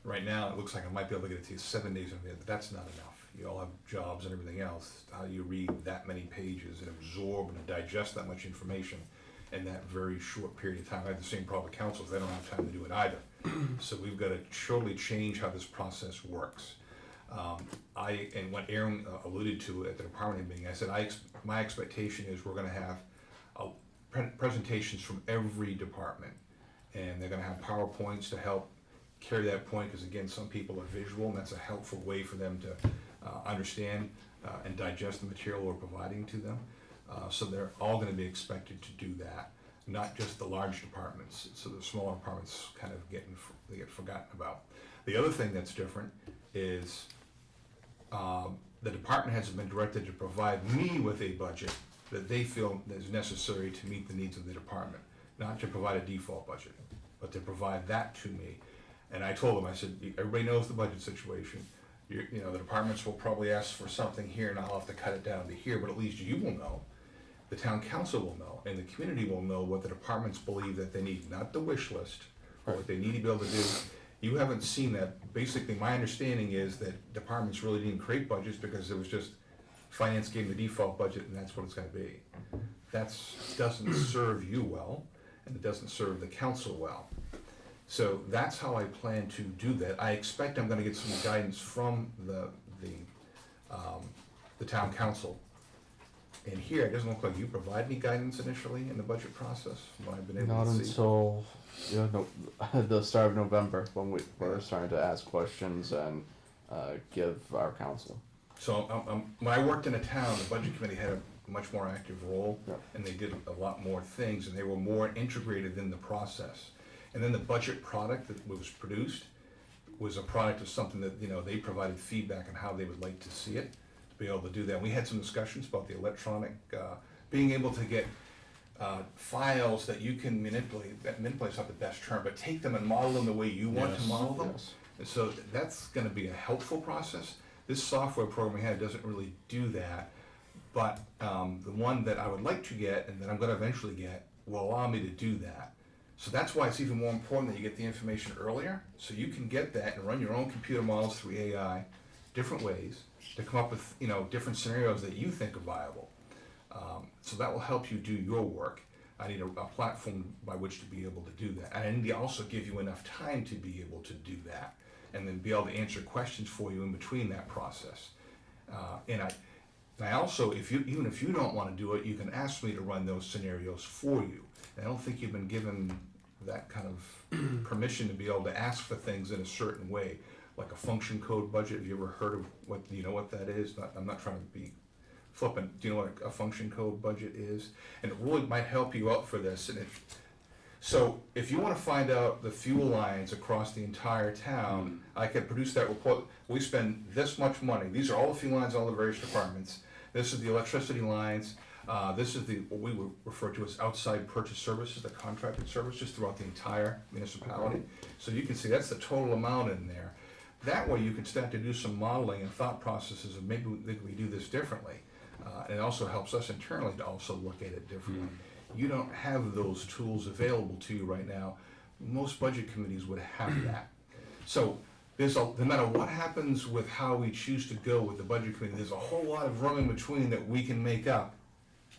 Speaker 9: Right now, it looks like I might be able to get it to you 7 days in advance, but that's not enough. You all have jobs and everything else. How do you read that many pages and absorb and digest that much information in that very short period of time? I have the same problem with councils. They don't have time to do it either. So we've got to totally change how this process works. And what Aaron alluded to at the department head meeting, I said, my expectation is we're gonna have presentations from every department. And they're gonna have PowerPoints to help carry that point, because again, some people are visual, and that's a helpful way for them to understand and digest the material we're providing to them. So they're all gonna be expected to do that, not just the large departments. So the smaller departments kind of they get forgotten about. The other thing that's different is the department heads have been directed to provide me with a budget that they feel is necessary to meet the needs of the department, not to provide a default budget, but to provide that to me. And I told them, I said, everybody knows the budget situation. The departments will probably ask for something here, and I'll have to cut it down to here, but at least you will know, the town council will know, and the community will know what the departments believe that they need, not the wish list, or what they need to be able to do. You haven't seen that. Basically, my understanding is that departments really didn't create budgets because it was just finance gave the default budget, and that's what it's gonna be. That doesn't serve you well, and it doesn't serve the council well. So that's how I plan to do that. I expect I'm gonna get some guidance from the town council. And here, it doesn't look like you provide any guidance initially in the budget process, from what I've been able
Speaker 1: Not
Speaker 9: to see.
Speaker 1: until the start of November, when we're starting to ask questions and give our counsel.
Speaker 9: So when I worked in a town, the budget committee had a much more active role,
Speaker 1: Yep.
Speaker 9: and they did a lot more things, and they were more integrated in the process. And then the budget product that was produced was a product of something that, they provided feedback on how they would like to see it, to be able to do that. We had some discussions about the electronic, being able to get files that you can manipulate. Manipulate's not the best term, but take them and model them the way you want to
Speaker 2: Yes.
Speaker 9: model them.
Speaker 1: Yes.
Speaker 9: And so that's gonna be a helpful process. This software program we had doesn't really do that, but the one that I would like to get, and that I'm gonna eventually get, will allow me to do that. So that's why it's even more important that you get the information earlier, so you can get that and run your own computer models through AI, different ways, to come up with, different scenarios that you think are viable. So that will help you do your work. I need a platform by which to be able to do that. And I need to also give you enough time to be able to do that, and then be able to answer questions for you in between that process. And I also, even if you don't wanna do it, you can ask me to run those scenarios for you. And I don't think you've been given that kind of permission to be able to ask for things in a certain way, like a function code budget. Have you ever heard of do you know what that is? I'm not trying to be flippant. Do you know what a function code budget is? And it really might help you out for this. So if you wanna find out the fuel lines across the entire town, I could produce that report. We spend this much money. These are all the fuel lines, all the various departments. This is the electricity lines. This is what we would refer to as outside purchase services, the contracted services throughout the entire municipality. So you can see that's the total amount in there. That way you can start to do some modeling and thought processes of maybe we do this differently. And it also helps us internally to also look at it differently. You don't have those tools available to you right now. Most budget committees would have that. So no matter what happens with how we choose to go with the budget committee, there's a whole lot of room in between that we can make up,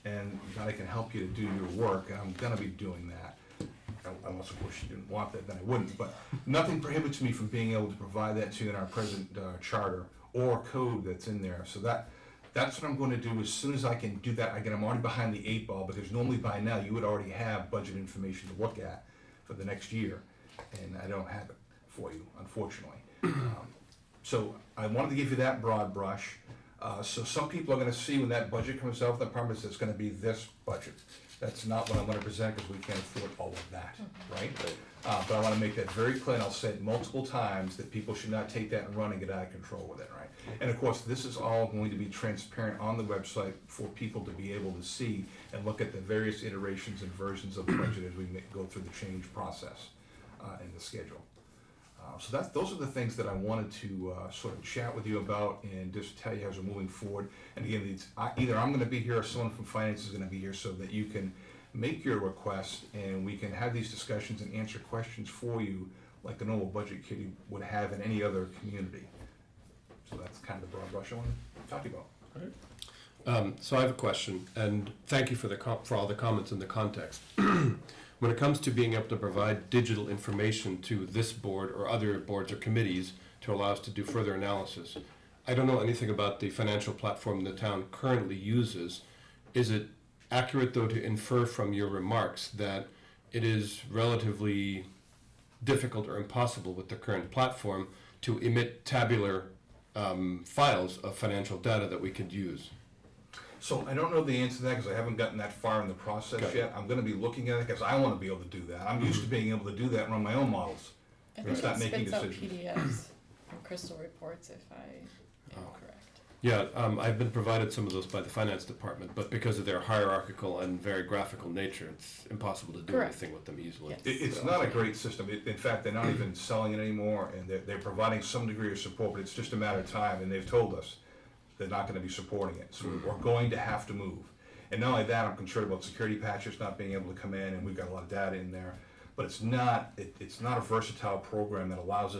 Speaker 9: and I can help you to do your work, and I'm gonna be doing that. Unless, of course, you didn't want that, then I wouldn't, but nothing prohibits me from being able to provide that to you in our present charter or code that's in there. So that's what I'm gonna do. As soon as I can do that, I'm already behind the 8 ball, because normally by now you would already have budget information to look at for the next year, and I don't have it for you, unfortunately. So I wanted to give you that broad brush. So some people are gonna see when that budget comes out, the promise it's gonna be this budget. That's not what I'm gonna present, because we can't afford all of that, right? But I wanna make that very clear, and I'll say it multiple times, that people should not take that and run and get out of control with it, right? And of course, this is all going to be transparent on the website for people to be able to see and look at the various iterations and versions of the budget as we go through the change process in the schedule. So those are the things that I wanted to sort of chat with you about and just tell you as we're moving forward. And again, either I'm going to be here or someone from finance is going to be here, so that you can make your request and we can have these discussions and answer questions for you like the normal budget committee would have in any other community. So that's kind of the broad brush I want to talk to you about.
Speaker 4: So I have a question, and thank you for all the comments and the context. When it comes to being able to provide digital information to this board or other boards or committees to allow us to do further analysis, I don't know anything about the financial platform the town currently uses. Is it accurate, though, to infer from your remarks that it is relatively difficult or impossible with the current platform to emit tabular files of financial data that we could use?
Speaker 9: So I don't know the answer to that, because I haven't gotten that far in the process
Speaker 4: Okay.
Speaker 9: yet. I'm going to be looking at it because I want to be able to do that. I'm used to being able to do that and run my own models.
Speaker 6: I think
Speaker 9: Start
Speaker 6: it
Speaker 9: making
Speaker 6: spits out
Speaker 9: decisions.
Speaker 6: PDFs and crystal reports, if I am correct.
Speaker 4: Yeah, I've been provided some of those by the finance department, but because of their hierarchical and very graphical nature, it's impossible to do
Speaker 6: Correct.
Speaker 4: anything with them easily.
Speaker 6: Yes.
Speaker 9: It's not a great system. In fact, they're not even selling it anymore, and they're providing some degree of support, but it's just a matter of time, and they've told us they're not going to be supporting it. So we're going to have to move. And not only that, I'm concerned about security patches not being able to come in, and we've got a lot of data in there. But it's not a versatile program that allows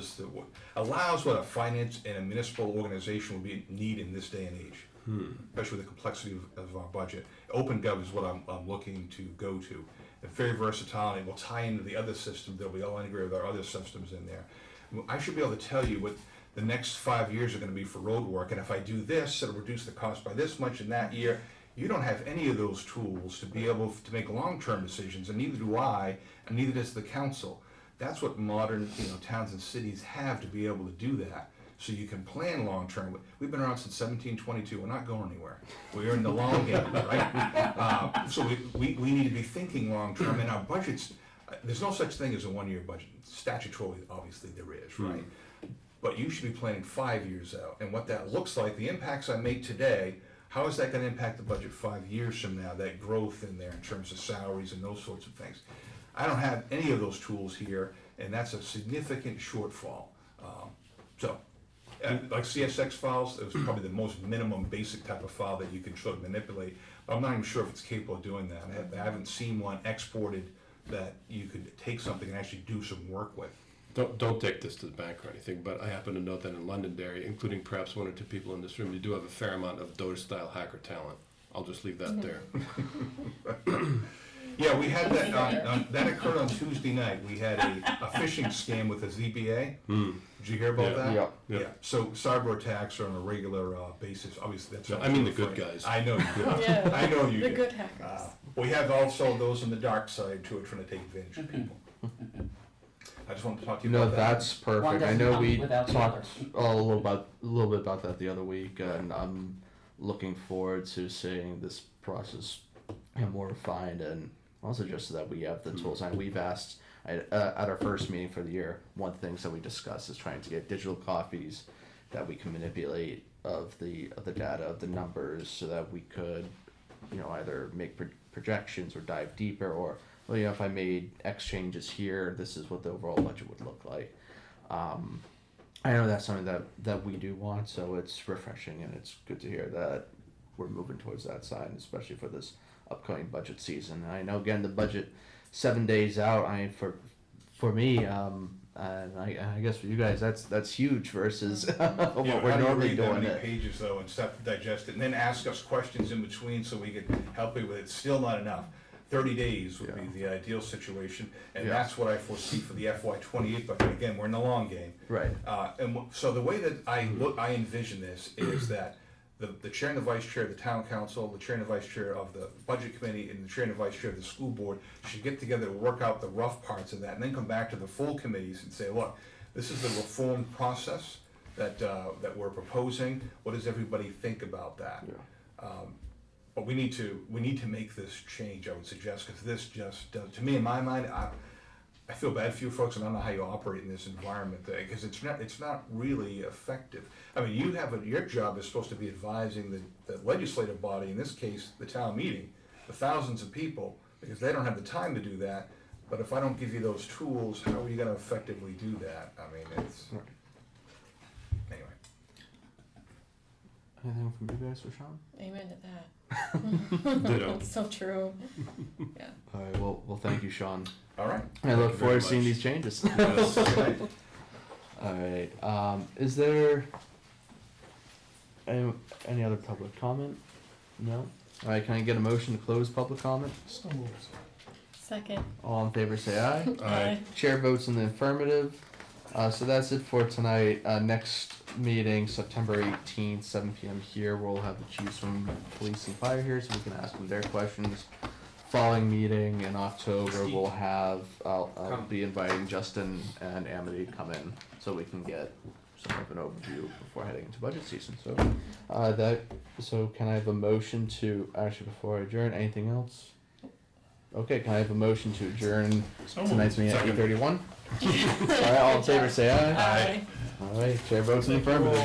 Speaker 9: what a finance and a municipal organization would need in this day and age, especially with the complexity of our budget. OpenGov is what I'm looking to go to. It's very versatile, and it will tie into the other systems. They'll be all integrated with our other systems in there. I should be able to tell you what the next 5 years are going to be for road work, and if I do this, it'll reduce the cost by this much in that year. You don't have any of those tools to be able to make long-term decisions, and neither do I, and neither does the council. That's what modern, towns and cities have to be able to do that, so you can plan long-term. We've been around since 1722. We're not going anywhere. We're in the long game, right? So we need to be thinking long-term, and our budgets. There's no such thing as a one-year budget. Statutorily, obviously, there is, right? But you should be planning 5 years out, and what that looks like, the impacts I make today. How is that going to impact the budget 5 years from now, that growth in there in terms of salaries and those sorts of things? I don't have any of those tools here, and that's a significant shortfall. Like CSX files, it was probably the most minimum basic type of file that you can sort of manipulate, but I'm not even sure if it's capable of doing that. I haven't seen one exported that you could take something and actually do some work with.
Speaker 4: Don't take this to the bank or anything, but I happen to know that in Londonderry, including perhaps one or two people in this room, you do have a fair amount of Doge-style hacker talent. I'll just leave that there.
Speaker 9: Yeah, we had that, that occurred on Tuesday night. We had a phishing scam with a ZBA. Did you hear about that?
Speaker 1: Yeah.
Speaker 4: Yeah.
Speaker 9: So cyber attacks are on a regular basis. Obviously, that's.
Speaker 4: No, I mean the good guys.
Speaker 9: I know you do.
Speaker 6: Yeah,
Speaker 9: I know you
Speaker 6: the
Speaker 9: do.
Speaker 6: good hackers.
Speaker 9: We have also those on the dark side too, are trying to take advantage of people. I just wanted to talk to you
Speaker 1: No,
Speaker 9: about that.
Speaker 1: that's
Speaker 8: One
Speaker 1: perfect. I
Speaker 8: doesn't
Speaker 1: know
Speaker 8: come
Speaker 1: we
Speaker 8: without the
Speaker 1: talked a little bit about that the other week, and I'm looking forward to seeing this process more refined, and also just so that we have the tools. And we've asked at our first meeting for the year, one of the things that we discussed is trying to get digital copies that we can manipulate of the data, of the numbers, so that we could, either make projections or dive deeper, or if I made X changes here, this is what the overall budget would look like. I know that's something that we do want, so it's refreshing, and it's good to hear that we're moving towards that side, especially for this upcoming budget season. I know, again, the budget 7 days out. For me, and I guess for you guys, that's huge versus what
Speaker 9: Yeah,
Speaker 1: we're
Speaker 9: how do you
Speaker 1: normally
Speaker 9: read that
Speaker 1: doing.
Speaker 9: many pages though and stuff to digest it, and then ask us questions in between so we can help you with it? Still not enough. 30 days would be the ideal situation, and
Speaker 1: Yeah.
Speaker 9: that's what I foresee for the FY28 budget. Again, we're in the long game.
Speaker 1: Right.
Speaker 9: So the way that I envision this is that the chair and the vice chair of the town council, the chair and the vice chair of the budget committee, and the chair and the vice chair of the school board should get together to work out the rough parts of that, and then come back to the full committees and say, look, this is the reform process that we're proposing, what does everybody think about that? But we need to make this change, I would suggest, because this just does, to me, in my mind, I feel bad for you folks, and I don't know how you operate in this environment, because it's not really effective. I mean, your job is supposed to be advising the legislative body, in this case, the town meeting, the thousands of people, because they don't have the time to do that. But if I don't give you those tools, how are you gonna effectively do that? I mean, it's, anyway.
Speaker 1: Anything from you guys for Sean?
Speaker 6: Amen to that.
Speaker 4: Ditto.
Speaker 6: So true. Yeah.
Speaker 1: All right, well, thank you, Sean.
Speaker 9: All right.
Speaker 1: I look
Speaker 4: you
Speaker 1: forward
Speaker 4: very
Speaker 1: to seeing
Speaker 4: much.
Speaker 1: these changes.
Speaker 4: Yes.
Speaker 1: All right, is there any other public comment? No? All right, can I get a motion to close public comment?
Speaker 5: So moved.
Speaker 6: Second.
Speaker 1: All in favor, say aye.
Speaker 4: Aye.
Speaker 1: Chair votes in the affirmative. So that's it for tonight. Next meeting, September 18th, 7 p.m. here. We'll have the chiefs from police and fire here, so we can ask them their questions. Following meeting in October, we'll have, I'll be inviting Justin and Amity to come in, so we can get some of an overview before heading into budget season. So, so can I have a motion to, actually before I adjourn, anything else? Okay, can I have a motion to adjourn
Speaker 5: So
Speaker 1: tonight's
Speaker 5: moved.
Speaker 1: meeting at
Speaker 4: Second.
Speaker 1: 8:31? All right, all in favor, say aye.
Speaker 6: Aye.
Speaker 1: All right, chair votes in the affirmative.